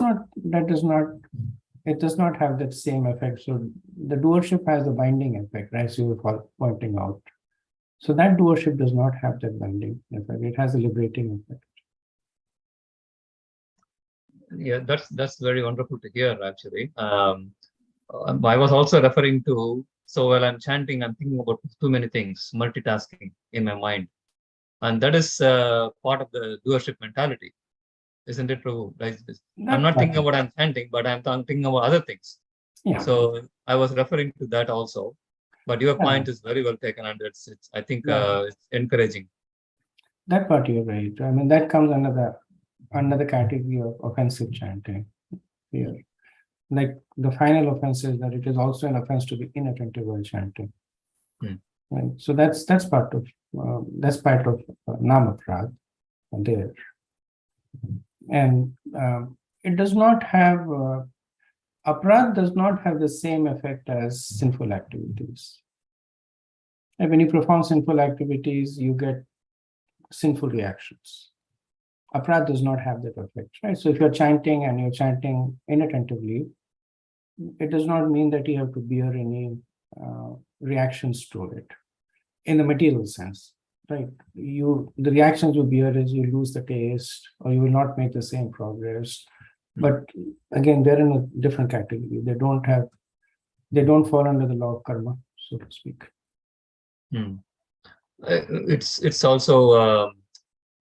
not have that same effect. So the doership has a binding effect, right? So you were pointing out. So that doership does not have that binding effect. It has a liberating effect.
Yeah, that's very wonderful to hear, actually. I was also referring to, so while I'm chanting, I'm thinking about too many things, multitasking in my mind. And that is part of the doership mentality. Isn't it true? Like this? I'm not thinking about I'm chanting, but I'm thinking about other things.
Yeah.
So I was referring to that also. But your point is very well taken, and it's I think it's encouraging.
That part you're right. I mean, that comes under the category of offensive chanting here. Like the final offense is that it is also an offense to be inattentive while chanting. Right. So that's part of namaprad there, and it does not have aparad does not have the same effect as sinful activities. And when you perform sinful activities, you get sinful reactions. Aparad does not have that effect, right? So if you're chanting and you're chanting inattentively, it does not mean that you have to bear any reactions to it in the material sense, right? The reactions you bear is you lose the taste, or you will not make the same progress. But again, they're in a different category. They don't fall under the law of karma, so to speak.
It's also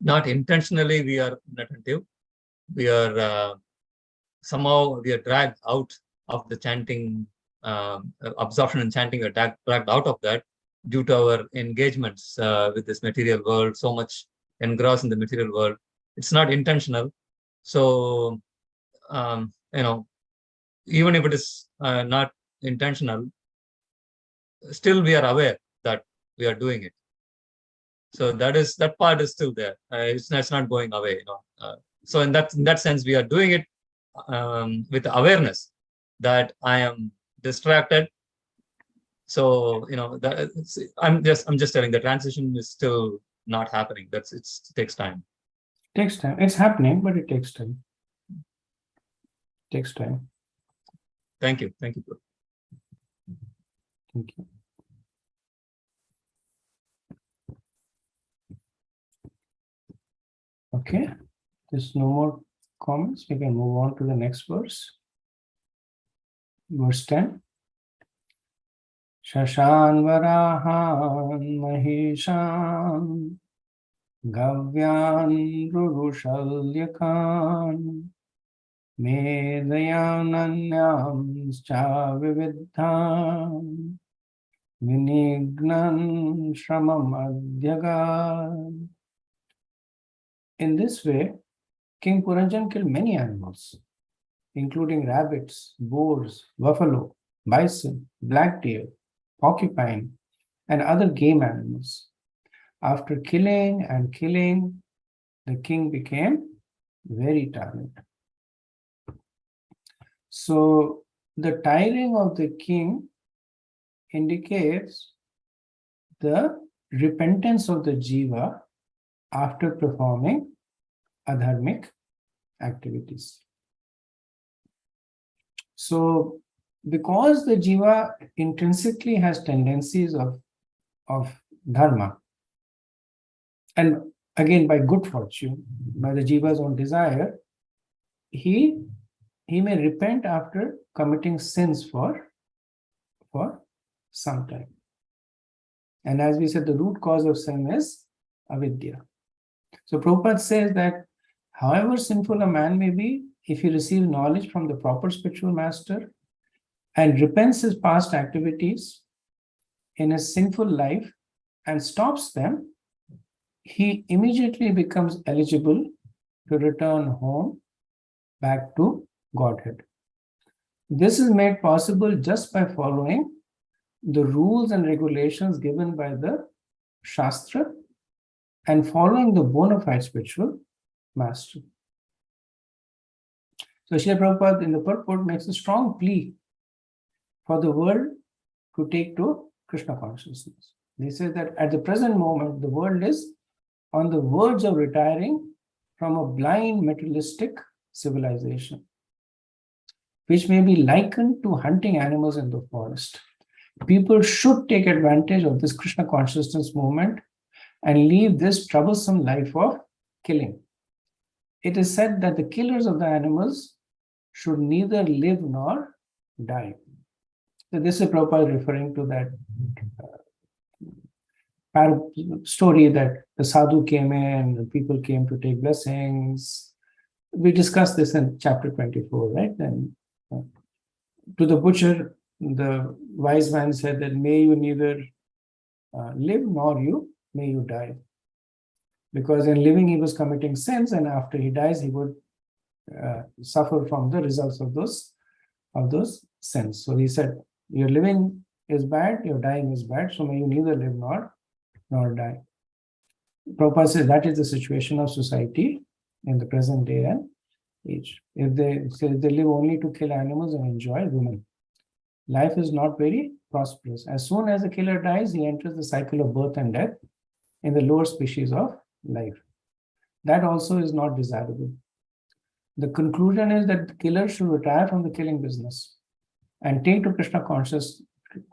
not intentionally we are inattentive. We are somehow we are dragged out of the chanting, absorption in chanting. We are dragged out of that due to our engagements with this material world. So much engrossed in the material world. It's not intentional. So even if it is not intentional, still we are aware that we are doing it. So that part is still there. It's not going away. So in that sense, we are doing it with awareness that I am distracted. So I'm just telling the transition is still not happening. It takes time.
Takes time. It's happening, but it takes time. Takes time.
Thank you.
Thank you. Okay, there's no more comments. We can move on to the next verse. Verse 10. Shashan varahan mahishan gavyan rurushalyakan medayananyam cha vividhan vinignan shramam adhyagan. In this way, King Puranjan killed many animals, including rabbits, boars, buffalo, bison, black deer, porcupine, and other game animals. After killing and killing, the king became very tired. So the tiring of the king indicates the repentance of the jiva after performing adharmic activities. So because the jiva intrinsically has tendencies of dharma, and again by good fortune, by the jiva's own desire, he may repent after committing sins for some time. And as we said, the root cause of sin is avidya. So Prabhupada says that however sinful a man may be, if he receives knowledge from the proper spiritual master and repents his past activities in his sinful life and stops them, he immediately becomes eligible to return home back to Godhead. This is made possible just by following the rules and regulations given by the Shastra and following the bona fide spiritual master. So Srila Prabhupada in the purport makes a strong plea for the world to take to Krishna consciousness. He says that at the present moment, the world is on the verge of retiring from a blind materialistic civilization, which may be likened to hunting animals in the forest. People should take advantage of this Krishna consciousness movement and leave this troublesome life of killing. It is said that the killers of the animals should neither live nor die. So this is Prabhupada referring to that story that the sadhu came in and people came to take blessings. We discussed this in chapter 24, right? Then to the butcher, the wise man said that may you neither live nor may you die. Because in living he was committing sins, and after he dies he would suffer from the results of those sins. So he said, your living is bad, your dying is bad, so may you neither live nor die. Prabhupada says that is the situation of society in the present day and age. If they live only to kill animals and enjoy women, life is not very prosperous. As soon as the killer dies, he enters the cycle of birth and death in the lower species of life. That also is not desirable. The conclusion is that the killer should retire from the killing business and take to Krishna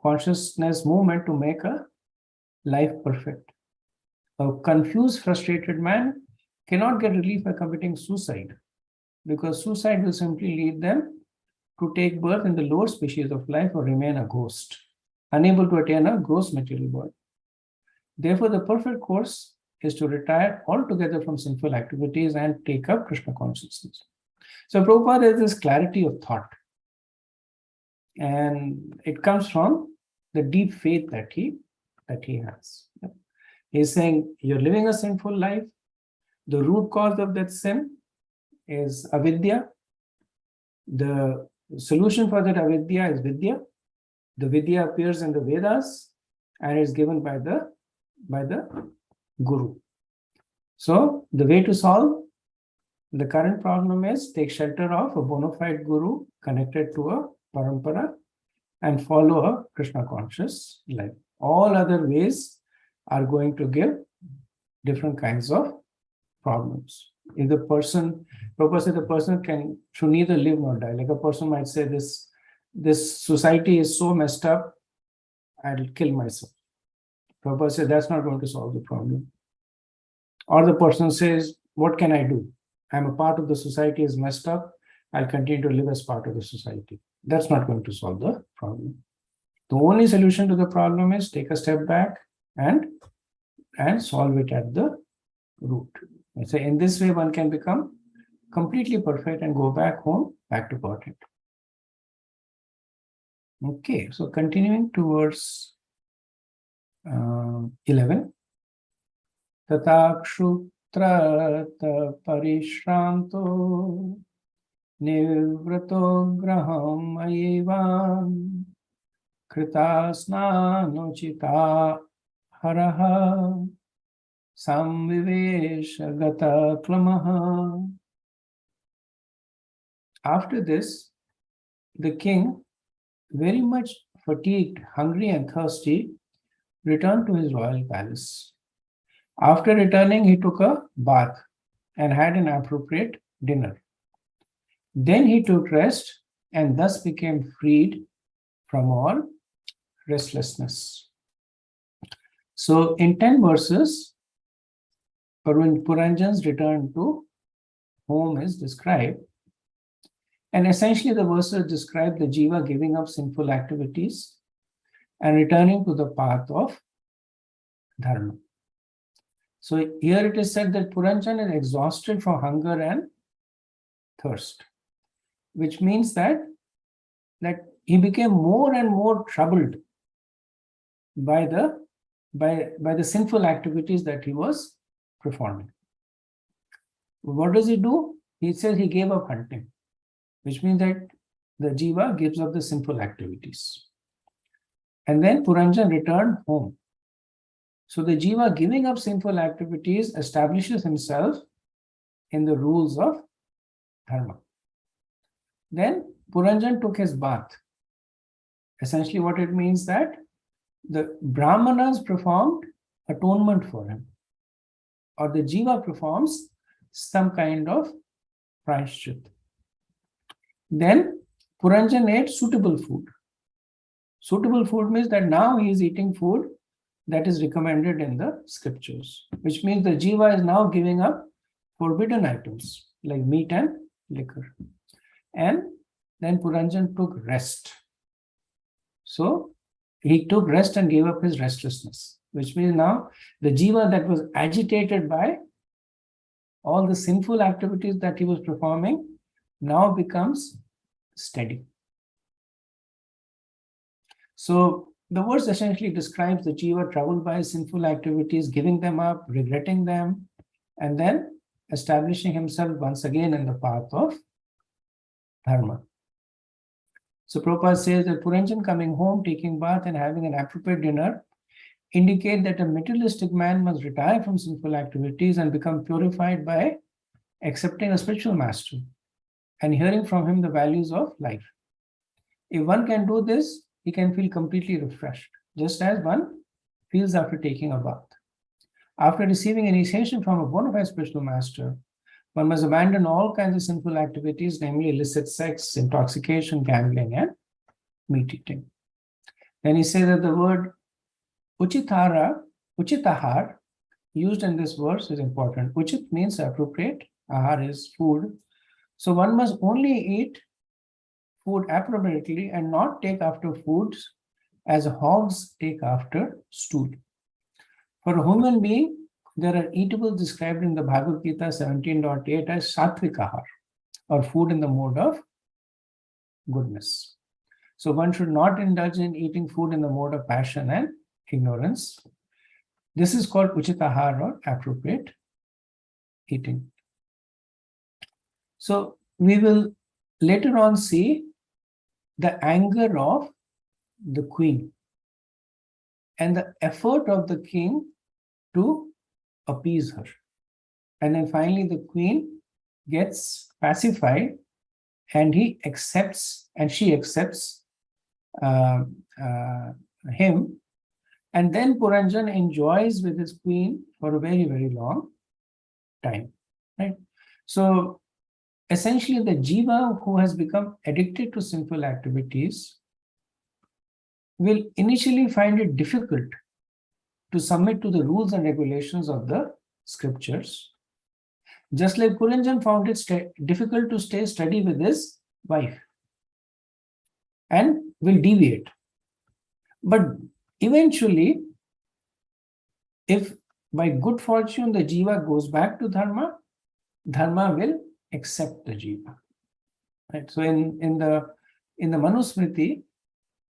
consciousness movement to make a life perfect. A confused, frustrated man cannot get relief by committing suicide, because suicide will simply lead them to take birth in the lower species of life or remain a ghost, unable to attain a gross material body. Therefore, the perfect course is to retire altogether from sinful activities and take up Krishna consciousness. So Prabhupada has this clarity of thought, and it comes from the deep faith that he has. He's saying you're living a sinful life. The root cause of that sin is avidya. The solution for that avidya is vidya. The vidya appears in the Vedas and is given by the Guru. So the way to solve the current problem is take shelter of a bona fide Guru connected to a parampara and follow a Krishna conscious life. All other ways are going to give different kinds of problems. If the person, Prabhupada said the person should neither live nor die. Like a person might say, this society is so messed up, I'll kill myself. Prabhupada said that's not going to solve the problem. Or the person says, what can I do? I'm a part of the society is messed up, I'll continue to live as part of the society. That's not going to solve the problem. The only solution to the problem is take a step back and solve it at the root. So in this way, one can become completely perfect and go back home, back to Godhead. Okay, so continuing towards 11. Tatakshutra parishranto nivrato graham ayevam krita snanochita haraha samvivesha gata klamaha. After this, the king, very much fatigued, hungry and thirsty, returned to his royal palace. After returning, he took a bath and had an appropriate dinner. Then he took rest and thus became freed from all restlessness. So in 10 verses, Puranjan's return to home is described. And essentially the verses describe the jiva giving up sinful activities and returning to the path of dharma. So here it is said that Puranjan is exhausted from hunger and thirst, which means that he became more and more troubled by the sinful activities that he was performing. What does he do? He says he gave up hunting, which means that the jiva gives up the sinful activities. And then Puranjan returned home. So the jiva giving up sinful activities establishes himself in the rules of dharma. Then Puranjan took his bath. Essentially what it means that the brahmanas performed atonement for him, or the jiva performs some kind of prayashchit. Then Puranjan ate suitable food. Suitable food means that now he is eating food that is recommended in the scriptures, which means the jiva is now giving up forbidden items like meat and liquor. And then Puranjan took rest. So he took rest and gave up his restlessness, which means now the jiva that was agitated by all the sinful activities that he was performing now becomes steady. So the verse essentially describes the jiva troubled by sinful activities, giving them up, regretting them, and then establishing himself once again in the path of dharma. So Prabhupada says that Puranjan coming home, taking bath and having an appropriate dinner indicate that a materialistic man must retire from sinful activities and become purified by accepting a spiritual master and hearing from him the values of life. If one can do this, he can feel completely refreshed, just as one feels after taking a bath. After receiving initiation from a bona fide spiritual master, one must abandon all kinds of sinful activities, namely illicit sex, intoxication, gambling, and meat eating. Then he says that the word uchitahar, used in this verse is important. Uchit means appropriate, ahar is food. So one must only eat food appropriately and not take after foods as hogs take after stool. For a human being, there are eatables described in the Bhagavad Gita 17.8 as sattvic ahar, or food in the mode of goodness. So one should not indulge in eating food in the mode of passion and ignorance. This is called uchitahar, or appropriate eating. So we will later on see the anger of the queen and the effort of the king to appease her. And then finally the queen gets pacified and she accepts him. And then Puranjan enjoys with his queen for a very, very long time. Right? So essentially the jiva who has become addicted to sinful activities will initially find it difficult to submit to the rules and regulations of the scriptures. Just like Puranjan found it difficult to stay steady with his wife and will deviate. But eventually, if by good fortune the jiva goes back to dharma, dharma will accept the jiva. Right? So in the Manusmriti,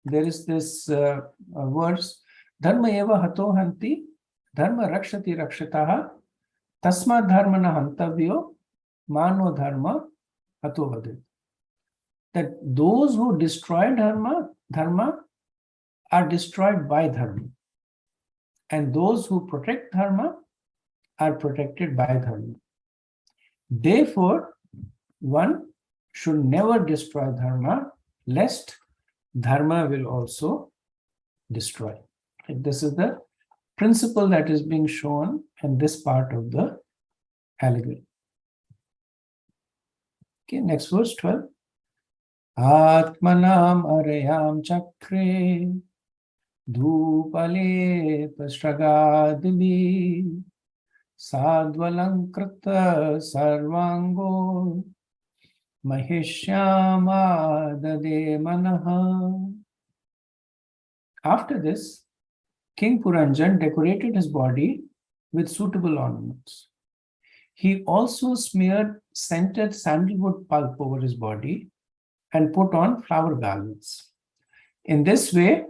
there is this verse, dharma eva hato hanti, dharma rakshati rakshataha, tasma dharma na hantavyo, mano dharma hato vadit. That those who destroy dharma are destroyed by dharma. And those who protect dharma are protected by dharma. Therefore, one should never destroy dharma, lest dharma will also destroy. This is the principle that is being shown in this part of the allegory. Okay, next verse 12. Atmanam arayam chakre dhupale pastragadvi sadvalankrita sarvango mahishyama dade manaha. After this, King Puranjan decorated his body with suitable ornaments. He also smeared scented sandalwood pulp over his body and put on flower garlands. In this way,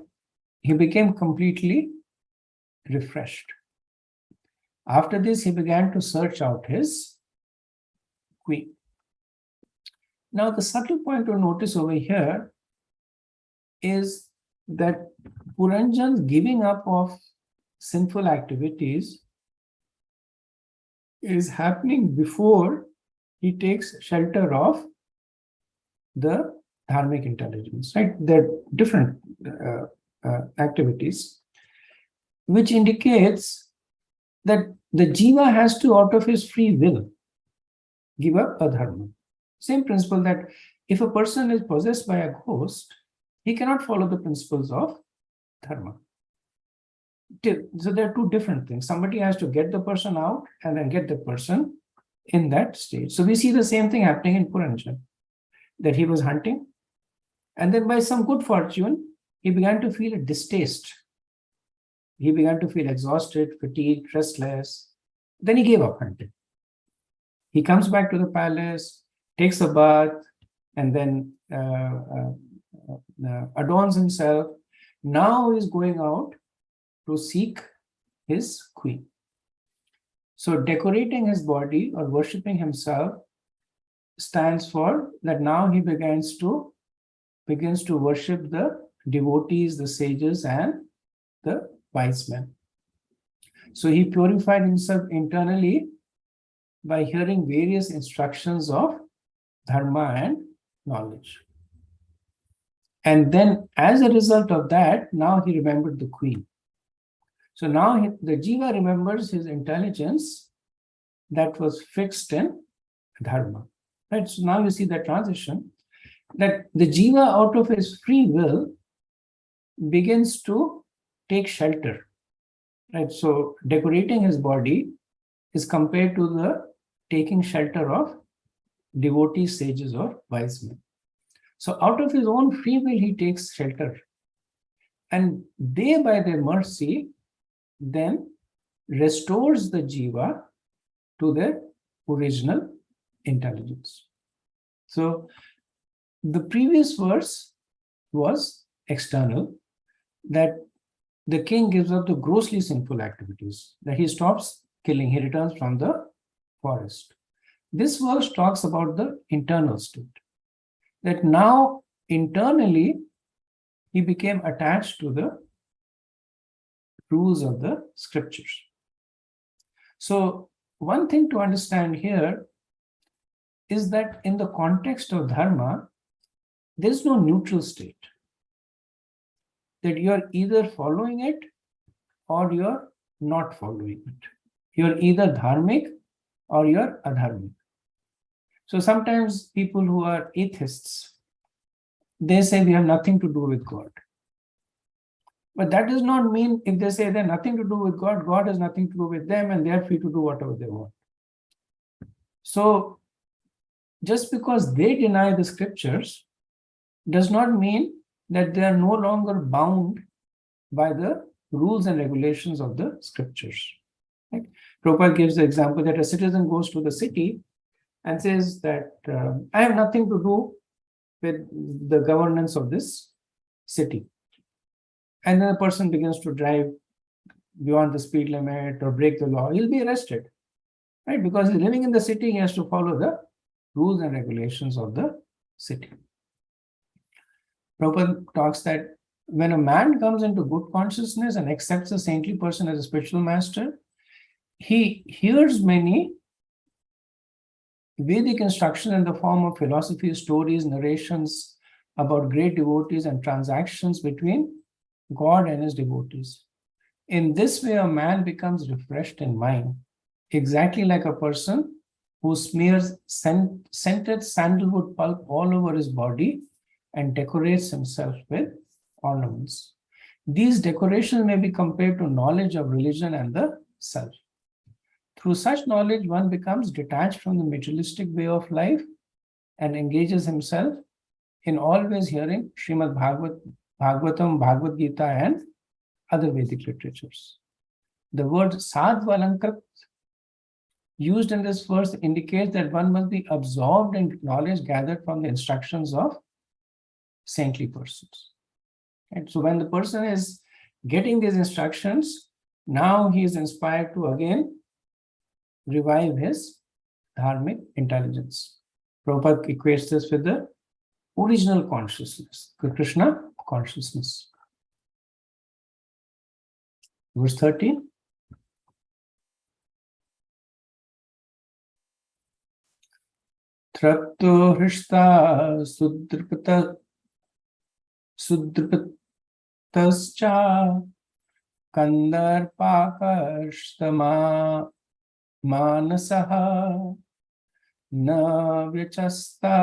he became completely refreshed. After this, he began to search out his queen. Now, the subtle point to notice over here is that Puranjan's giving up of sinful activities is happening before he takes shelter of the dharmic intelligence, right? There are different activities, which indicates that the jiva has to, out of his free will, give up adharma. Same principle that if a person is possessed by a ghost, he cannot follow the principles of dharma. So there are two different things. Somebody has to get the person out and then get the person in that state. So we see the same thing happening in Puranjan, that he was hunting, and then by some good fortune, he began to feel a distaste. He began to feel exhausted, fatigued, restless. Then he gave up hunting. He comes back to the palace, takes a bath, and then adorns himself. Now he's going out to seek his queen. So decorating his body or worshipping himself stands for that now he begins to worship the devotees, the sages, and the wise men. So he purified himself internally by hearing various instructions of dharma and knowledge. And then as a result of that, now he remembered the queen. So now the jiva remembers his intelligence that was fixed in dharma. Right? So now you see the transition, that the jiva out of his free will begins to take shelter. Right? So decorating his body is compared to the taking shelter of devotees, sages, or wise men. So out of his own free will, he takes shelter. And they, by their mercy, then restores the jiva to their original intelligence. So the previous verse was external, that the king gives up the grossly sinful activities, that he stops killing, he returns from the forest. This verse talks about the internal state, that now internally he became attached to the rules of the scriptures. So one thing to understand here is that in the context of dharma, there's no neutral state, that you're either following it or you're not following it. You're either dharmic or you're adharmic. So sometimes people who are atheists, they say they have nothing to do with God. But that does not mean if they say they have nothing to do with God, God has nothing to do with them and they are free to do whatever they want. So just because they deny the scriptures does not mean that they are no longer bound by the rules and regulations of the scriptures. Right? Prabhupada gives the example that a citizen goes to the city and says that I have nothing to do with the governance of this city. And then the person begins to drive beyond the speed limit or break the law, he'll be arrested. Right? Because he's living in the city, he has to follow the rules and regulations of the city. Prabhupada talks that When a man comes into good consciousness and accepts a saintly person as a spiritual master, he hears many Vedic instruction in the form of philosophy, stories, narrations about great devotees and transactions between God and his devotees. In this way, a man becomes refreshed in mind, exactly like a person who smears scented sandalwood pulp all over his body and decorates himself with ornaments. These decorations may be compared to knowledge of religion and the self. Through such knowledge, one becomes detached from the materialistic way of life and engages himself in always hearing Srimad Bhagavatam, Bhagavad Gita, and other Vedic literatures. The word sadvalankrat used in this verse indicates that one must be absorbed in knowledge gathered from the instructions of saintly persons. And so when the person is getting these instructions, now he is inspired to again revive his dharmic intelligence. Prabhupada equates this with the original consciousness, the Krishna consciousness. Verse 13. Trapto hrishta sudripatascha kandarpakashtama manasaha na vyachasta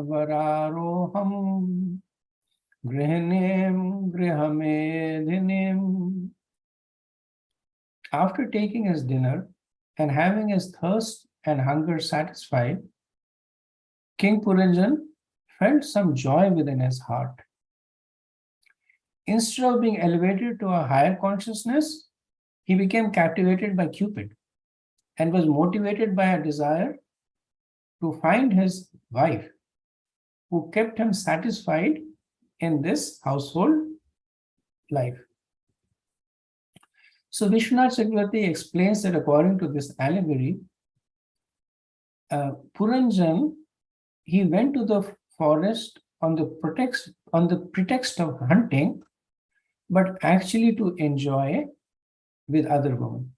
vararoham grihanem grihamedhinim. After taking his dinner and having his thirst and hunger satisfied, King Puranjan felt some joy within his heart. Instead of being elevated to a higher consciousness, he became captivated by Cupid and was motivated by a desire to find his wife, who kept him satisfied in this household life. So Vishwanath Chakravarti explains that according to this allegory, Puranjan, he went to the forest on the pretext of hunting, but actually to enjoy with other women.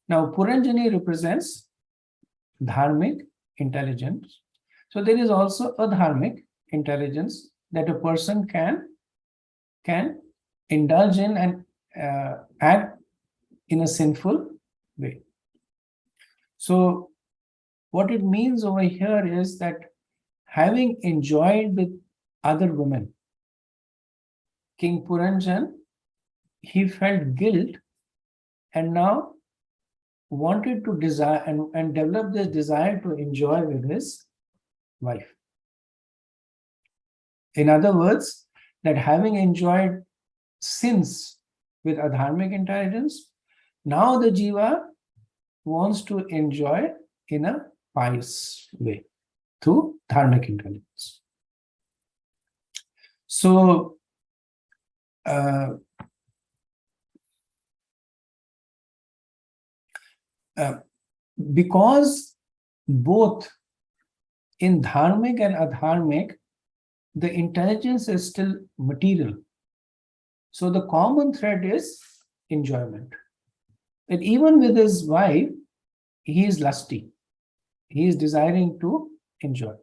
Now, Puranjani represents dharmic intelligence. So there is also a dharmic intelligence that a person can indulge in and act in a sinful way. So what it means over here is that having enjoyed with other women, King Puranjan, he felt guilt and now wanted to desire and develop this desire to enjoy with his wife. In other words, that having enjoyed sins with adharmic intelligence, now the jiva wants to enjoy in a pious way through dharmic intelligence. So, because both in dharmic and adharmic, the intelligence is still material. So the common thread is enjoyment. And even with his wife, he is lusty. He is desiring to enjoy.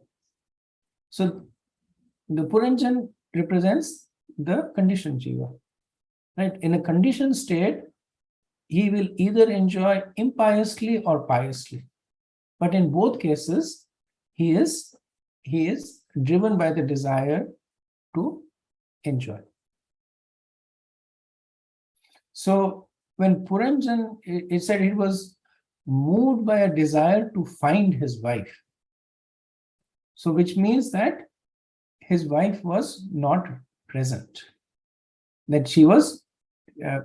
So the Puranjan represents the conditioned jiva. Right? In a conditioned state, he will either enjoy impiously or piously. But in both cases, he is driven by the desire to enjoy. So when Puranjan, it said he was moved by a desire to find his wife. So which means that his wife was not present. That she was,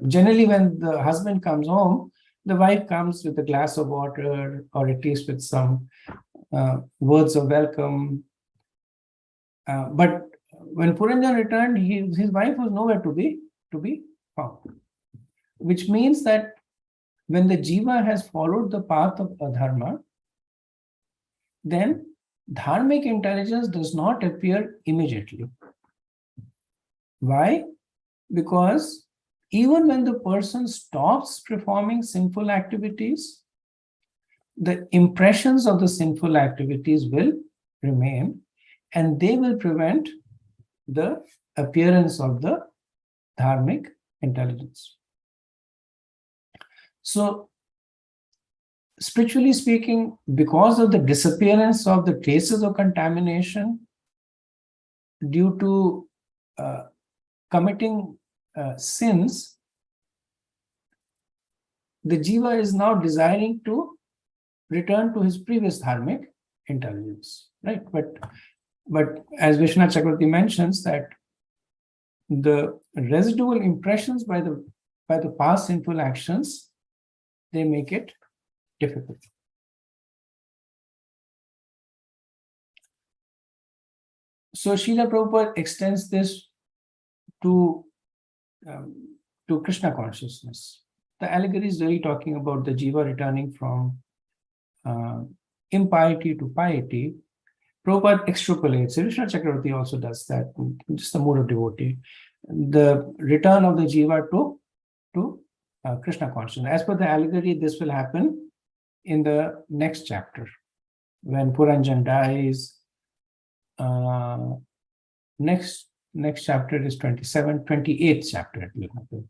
generally when the husband comes home, the wife comes with a glass of water or at least with some words of welcome. But when Puranjan returned, his wife was nowhere to be found. Which means that when the jiva has followed the path of adharma, then dharmic intelligence does not appear immediately. Why? Because even when the person stops performing sinful activities, the impressions of the sinful activities will remain, and they will prevent the appearance of the dharmic intelligence. So, spiritually speaking, because of the disappearance of the traces of contamination due to committing sins, the jiva is now desiring to return to his previous dharmic intelligence, right? But as Vishwanath Chakravarti mentions, that the residual impressions by the past sinful actions, they make it difficult. So Srila Prabhupada extends this to Krishna consciousness. The allegory is really talking about the jiva returning from impiety to piety. Prabhupada extrapolates. Vishwanath Chakravarti also does that, just the mode of devotee. The return of the jiva to Krishna consciousness. As per the allegory, this will happen in the next chapter. When Puranjan dies, next chapter is 28th chapter it will happen.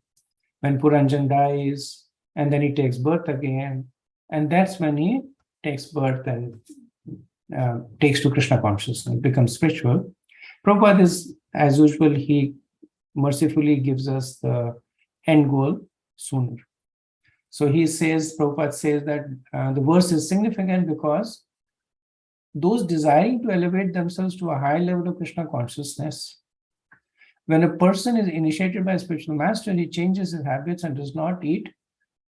When Puranjan dies, and then he takes birth again, and that's when he takes birth and takes to Krishna consciousness, becomes spiritual. Prabhupada is, as usual, he mercifully gives us the end goal sooner. So he says, Prabhupada says that the verse is significant because those desiring to elevate themselves to a high level of Krishna consciousness, when a person is initiated by a spiritual master, he changes his habits and does not eat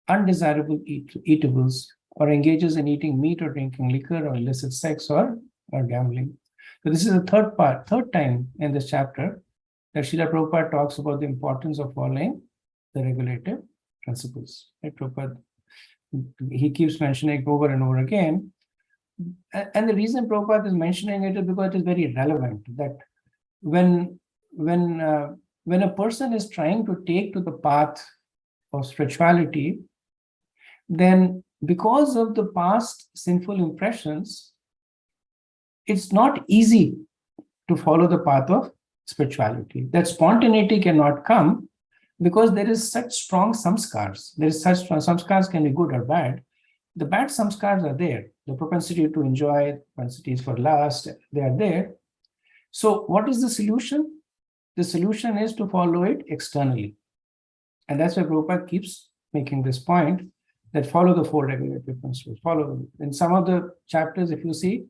undesirable eatables, or engages in eating meat or drinking liquor or illicit sex or gambling. So this is the third time in this chapter that Srila Prabhupada talks about the importance of following the regulative principles. Right? Prabhupada, he keeps mentioning it over and over again. And the reason Prabhupada is mentioning it is because it is very relevant, that when a person is trying to take to the path of spirituality, then because of the past sinful impressions, it's not easy to follow the path of spirituality. That spontaneity cannot come because there is such strong samskars. There is such strong samskars, can be good or bad. The bad samskars are there. The propensity to enjoy, propensities for lust, they are there. So what is the solution? The solution is to follow it externally. And that's why Prabhupada keeps making this point, that follow the four regulative principles. Follow. In some of the chapters, if you see,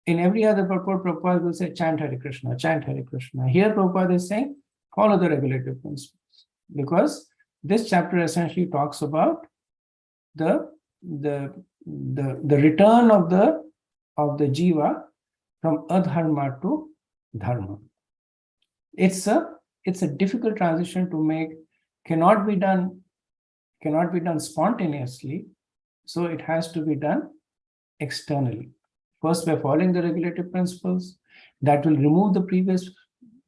in every other purport, Prabhupada will say, chant Hare Krishna, chant Hare Krishna. Here, Prabhupada is saying, follow the regulative principles. Because this chapter essentially talks about the return of the jiva from adharma to dharma. It's a difficult transition to make, cannot be done spontaneously, so it has to be done externally. First, by following the regulative principles, that will remove the previous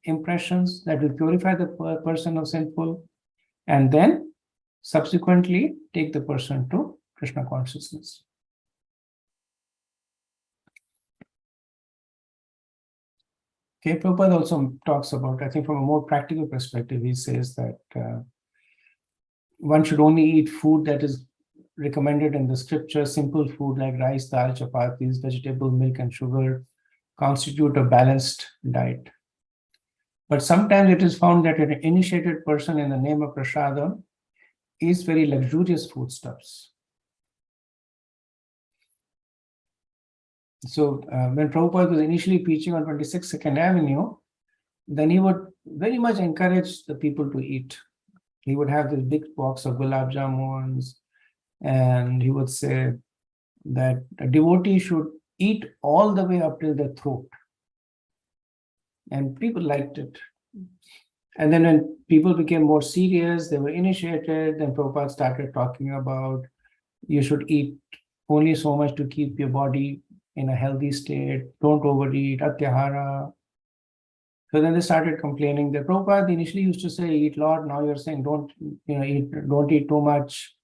impressions, that will purify the person of sinful, and then subsequently take the person to Krishna consciousness. Okay, Prabhupada also talks about, I think from a more practical perspective, he says that one should only eat food that is recommended in the scripture. Simple food like rice, dal, chapatis, vegetable, milk, and sugar constitute a balanced diet. But sometimes it is found that an initiated person in the name of prasadam eats very luxurious foodstuffs. So when Prabhupada was initially preaching on 26th 2nd Avenue, then he would very much encourage the people to eat. He would have this big box of gulab jamuns, and he would say that a devotee should eat all the way up till the throat. And people liked it. And then when people became more serious, they were initiated, then Prabhupada started talking about you should eat only so much to keep your body in a healthy state, don't overeat, atyahara. So then they started complaining that Prabhupada initially used to say, eat a lot. Now you're saying don't eat too much.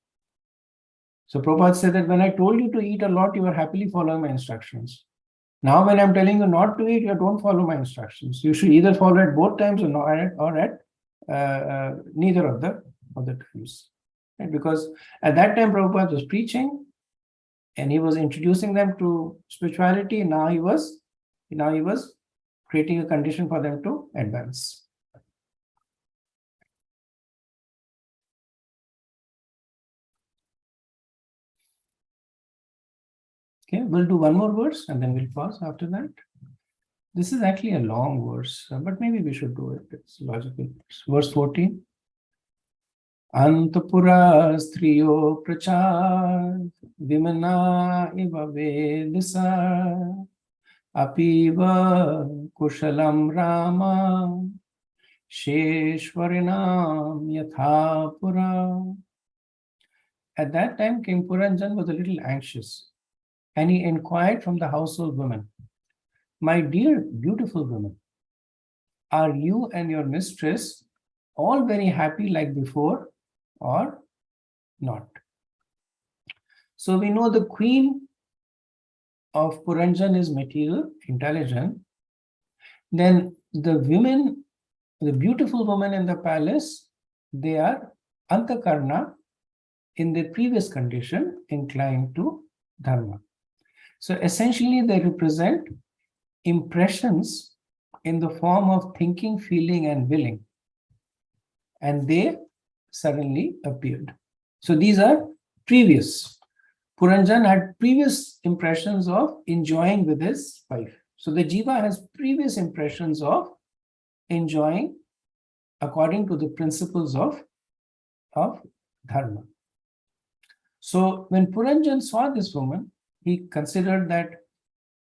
So Prabhupada said that when I told you to eat a lot, you were happily following my instructions. Now when I'm telling you not to eat, you don't follow my instructions. You should either follow at both times or at neither of the times. Right? Because at that time Prabhupada was preaching and he was introducing them to spirituality. Now he was creating a condition for them to advance. Okay, we'll do one more verse and then we'll pause after that. This is actually a long verse, but maybe we should do it. It's logical. Verse 14. Antapura striyo prachar vimana iva vedisa apiva kushalam rama sheshwarinam yathapura. At that time, King Puranjan was a little anxious and he inquired from the household women, my dear beautiful women, are you and your mistress all very happy like before or not? So we know the queen of Puranjan is material, intelligent. Then the women, the beautiful women in the palace, they are antakarna, in their previous condition, inclined to dharma. So essentially they represent impressions in the form of thinking, feeling, and willing. And they suddenly appeared. So these are previous. Puranjan had previous impressions of enjoying with his wife. So the jiva has previous impressions of enjoying according to the principles of dharma. So when Puranjan saw this woman, he considered that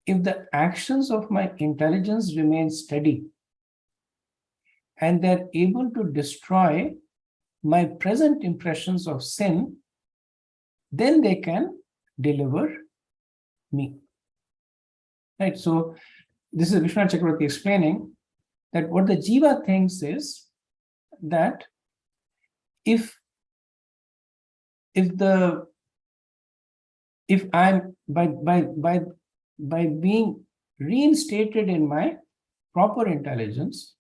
if the actions of my intelligence remain steady and they're able to destroy my present impressions of sin, then they can deliver me. Right? So this is Vishwanath Chakravarti explaining that what the jiva thinks is that if I'm by being reinstated in my proper intelligence,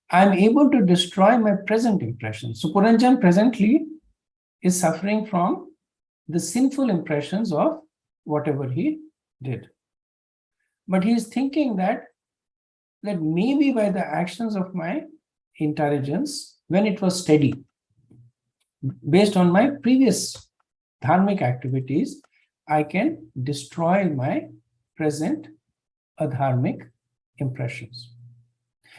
I'm able to destroy my present impressions. So Puranjan presently is suffering from the sinful impressions of whatever he did. But he is thinking that maybe by the actions of my intelligence, when it was steady, based on my previous dharmic activities, I can destroy my present adharmic impressions.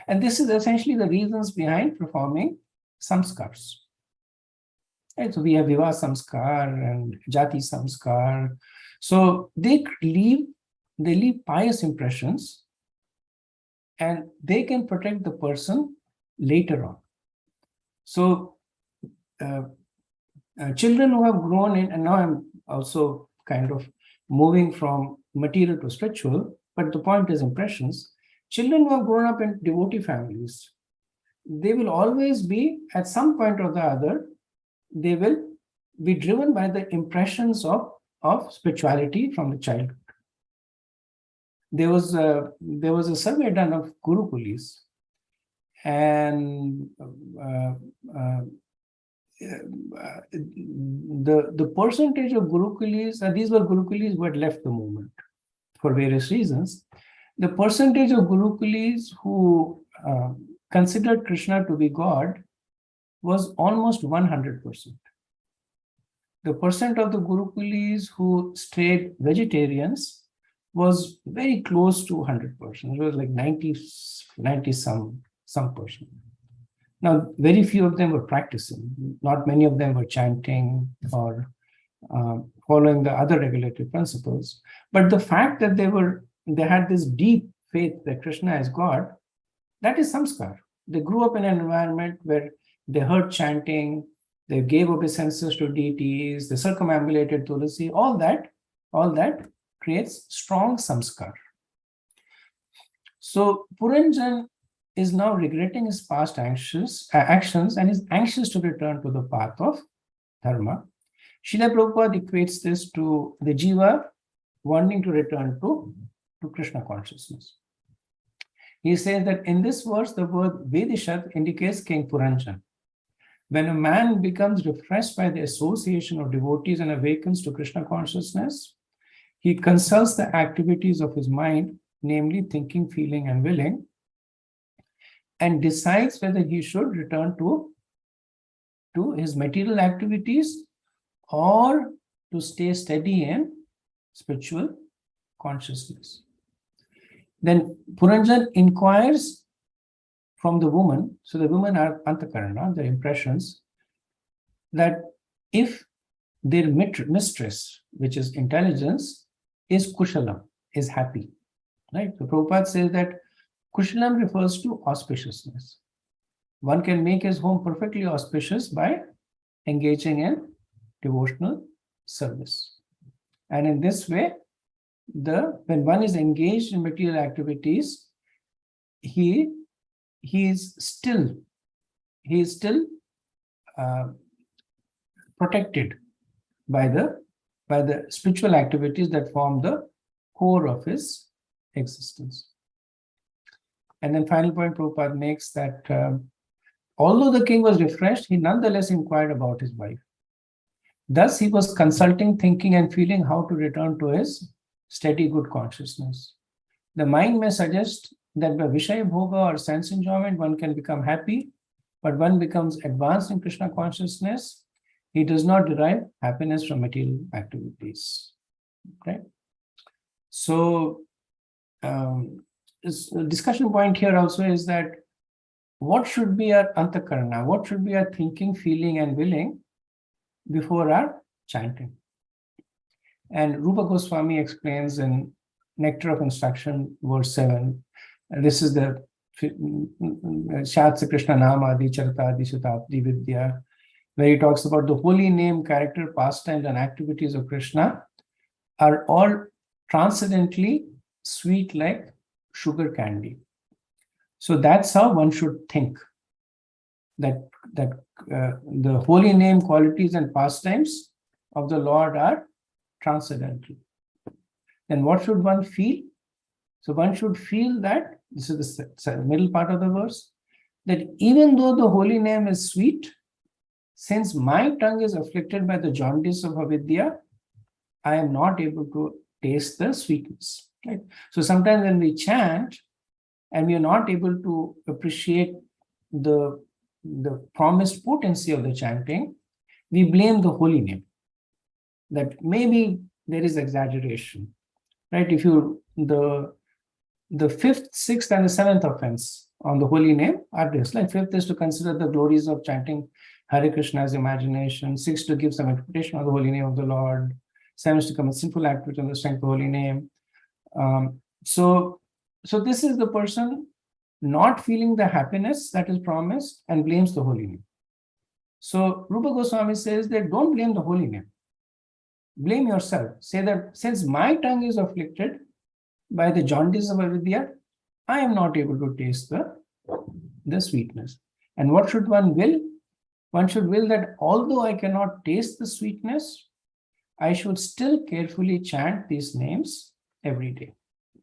And this is essentially the reasons behind performing samskars. Right? So we have Vivaha samskar and Jati samskar. So they leave pious impressions and they can protect the person later on. So children who have grown in, and now I'm also kind of moving from material to spiritual, but the point is impressions. Children who have grown up in devotee families, they will always be, at some point or the other, they will be driven by the impressions of spirituality from the childhood. There was a survey done of Gurukulis, and the percentage of Gurukulis, and these were Gurukulis who had left the movement for various reasons, the percentage of Gurukulis who considered Krishna to be God was almost 100%. The percent of the Gurukulis who stayed vegetarians was very close to 100%. It was like 90 some percent. Now, very few of them were practicing. Not many of them were chanting or following the other regulatory principles. But the fact that they had this deep faith that Krishna is God, that is samskar. They grew up in an environment where they heard chanting, they gave obeisances to deities, they circumambulated Tulasi, all that creates strong samskar. So Puranjan is now regretting his past actions and is anxious to return to the path of dharma. Srila Prabhupada equates this to the jiva wanting to return to Krishna consciousness. He says that in this verse, the word Vedishat indicates King Puranjan. When a man becomes refreshed by the association of devotees and awakens to Krishna consciousness, he consults the activities of his mind, namely thinking, feeling, and willing, and decides whether he should return to his material activities or to stay steady in spiritual consciousness. Then Puranjan inquires from the woman, so the women are antakarana, the impressions, that if their mistress, which is intelligence, is kushalam, is happy, right? So Prabhupada says that kushalam refers to auspiciousness. One can make his home perfectly auspicious by engaging in devotional service. And in this way, when one is engaged in material activities, he is still protected by the spiritual activities that form the core of his existence. And then final point Prabhupada makes that although the king was refreshed, he nonetheless inquired about his wife. Thus, he was consulting, thinking, and feeling how to return to his steady good consciousness. The mind may suggest that by Vishaya Bhoga or sense enjoyment, one can become happy, but one becomes advanced in Krishna consciousness. He does not derive happiness from material activities. Okay? So, this discussion point here also is that what should be our antakarana? What should be our thinking, feeling, and willing before our chanting? And Rupa Goswami explains in Nectar of Instruction, verse 7. And this is the Shatsa Krishna Nama Adi Charta Adi Sutabdi Vidya, where he talks about the holy name, character, pastimes, and activities of Krishna are all transcendently sweet like sugar candy. So that's how one should think, that the holy name, qualities, and pastimes of the Lord are transcendental. Then what should one feel? So one should feel that, this is the middle part of the verse, that even though the holy name is sweet, since my tongue is afflicted by the jaundice of avidya, I am not able to taste the sweetness. Right? So sometimes when we chant and we are not able to appreciate the promised potency of the chanting, we blame the holy name. That maybe there is exaggeration. Right? If you the fifth, sixth, and the seventh offense on the holy name are this. Like fifth is to consider the glories of chanting Hare Krishna as imagination. Sixth, to give some interpretation of the holy name of the Lord. Seventh, to commit sinful activity on the strength of the holy name. So this is the person not feeling the happiness that is promised and blames the holy name. So Rupa Goswami says that don't blame the holy name. Blame yourself. Say that since my tongue is afflicted by the jaundice of avidya, I am not able to taste the sweetness. And what should one will? One should will that although I cannot taste the sweetness, I should still carefully chant these names every day.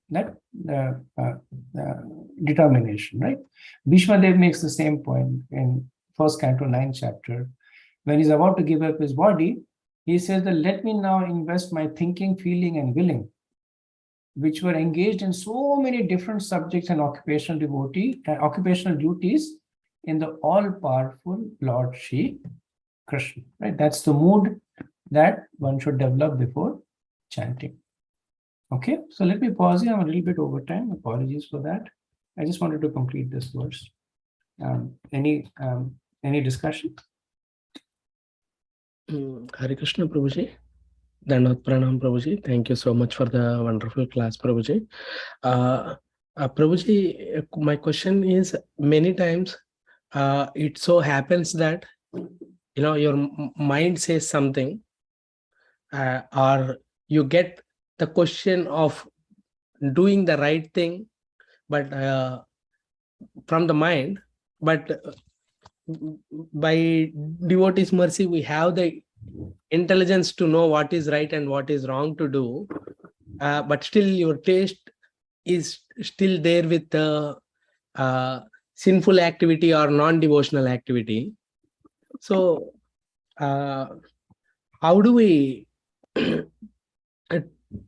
That determination, right? Bhishma Dev makes the same point in 1st Canto 9th chapter. When he's about to give up his body, he says that let me now invest my thinking, feeling, and willing, which were engaged in so many different subjects and occupational duties in the all-powerful Lord Shri Krishna. Right? That's the mood that one should develop before chanting. Okay, so let me pause here. I'm a little bit over time. Apologies for that. I just wanted to complete this verse. Any discussion?
Hare Krishna, Prabhuji. Dandavat Pranam, Prabhuji. Thank you so much for the wonderful class, Prabhuji. Prabhuji, my question is, many times it so happens that your mind says something, or you get the question of doing the right thing, but from the mind, but by devotee's mercy, we have the intelligence to know what is right and what is wrong to do. But still your taste is still there with the sinful activity or non-devotional activity. So how do we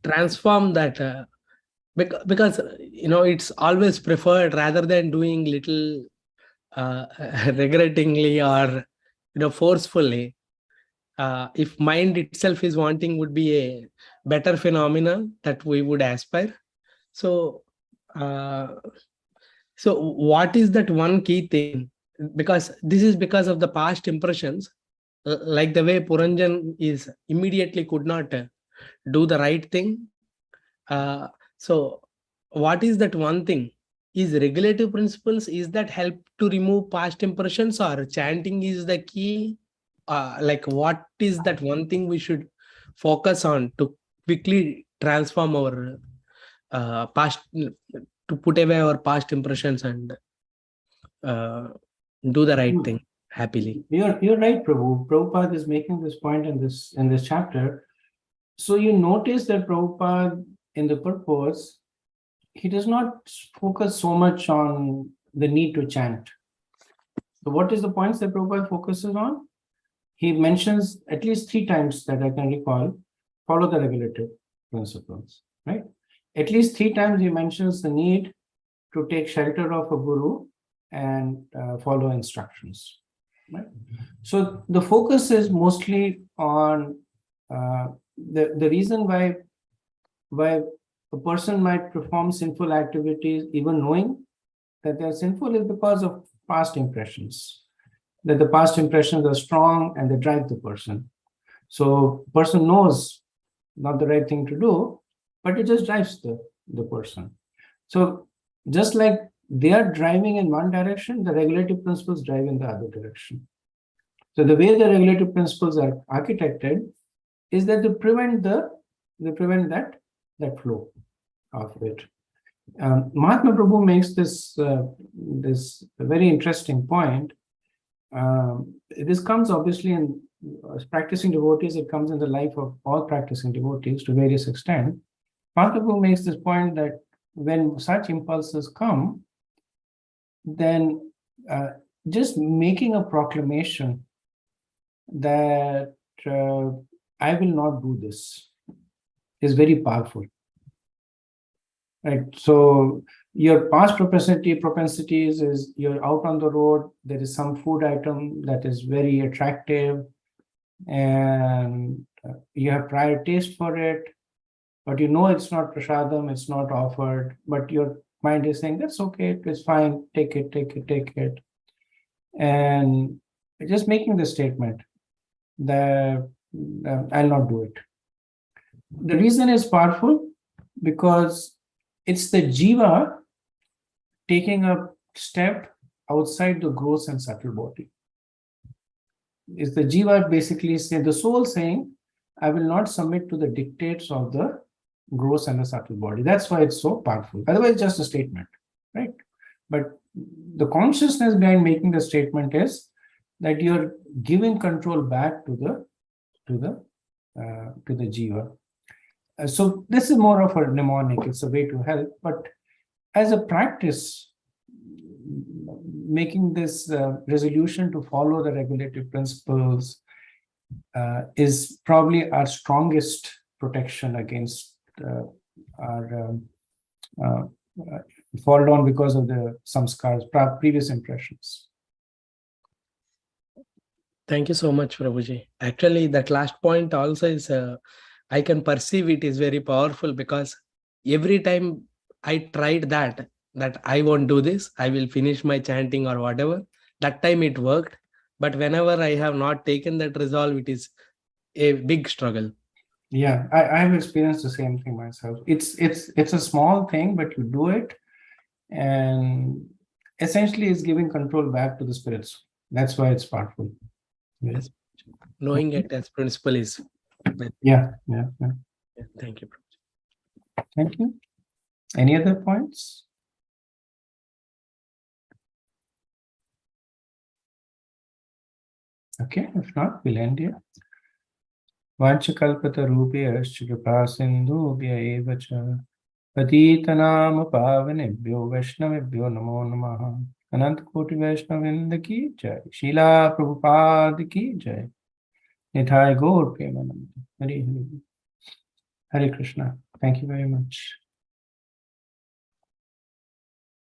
transform that? Because it's always preferred rather than doing little regrettingly or forcefully. If mind itself is wanting, would be a better phenomena that we would aspire. So what is that one key thing? Because this is because of the past impressions, like the way Puranjan is immediately could not do the right thing. So what is that one thing? Is regulative principles, is that help to remove past impressions, or chanting is the key? Like what is that one thing we should focus on to quickly transform our past, to put away our past impressions and do the right thing happily?
You're right, Prabhu. Prabhupada is making this point in this chapter. So you notice that Prabhupada in the purpose, he does not focus so much on the need to chant. So what is the points that Prabhupada focuses on? He mentions at least 3 times that I can recall, follow the regulative principles, right? At least 3 times he mentions the need to take shelter of a guru and follow instructions, right? So the focus is mostly on the reason why a person might perform sinful activities, even knowing that they're sinful, is because of past impressions, that the past impressions are strong and they drive the person. So person knows not the right thing to do, but it just drives the person. So just like they are driving in one direction, the regulative principles drive in the other direction. So the way the regulative principles are architected is that they prevent that flow of it. Mahatma Prabhu makes this very interesting point. This comes obviously in practicing devotees. It comes in the life of all practicing devotees to various extent. Mahatma Prabhu makes this point that when such impulses come, then just making a proclamation that I will not do this is very powerful. Right. So your past propensities is you're out on the road, there is some food item that is very attractive and you have prior taste for it, but you know it's not prasadam, it's not offered, but your mind is saying that's okay, it's fine, take it. And just making the statement that I'll not do it. The reason is powerful because it's the jiva taking a step outside the gross and subtle body. It's the jiva basically saying, the soul saying, I will not submit to the dictates of the gross and the subtle body. That's why it's so powerful. Otherwise, it's just a statement, right? But the consciousness behind making the statement is that you're giving control back to the jiva. So this is more of a mnemonic, it's a way to help, but as a practice, making this resolution to follow the regulative principles is probably our strongest protection against our fall down because of the samskars, previous impressions.
Thank you so much, Prabhuji. Actually, that last point also is I can perceive it is very powerful, because every time I tried that I won't do this, I will finish my chanting or whatever, that time it worked. But whenever I have not taken that resolve, it is a big struggle.
Yeah, I have experienced the same thing myself. It's a small thing, but you do it, and essentially it's giving control back to the spirits. That's why it's powerful.
Yes. Knowing it as principle is.
Yeah.
Thank you.
Thank you. Any other points? Okay, if not, we'll end here. Vanchakalpatarubhyascha kripa sindhubhya eva cha patitanam pavanebhyo vaishnavebhyo namo namaha. Anant Koti Vaishnavinda ki jai. Srila Prabhupada ki jai. Nithai Gaur Premanand. Hare Hare. Hare Krishna. Thank you very much.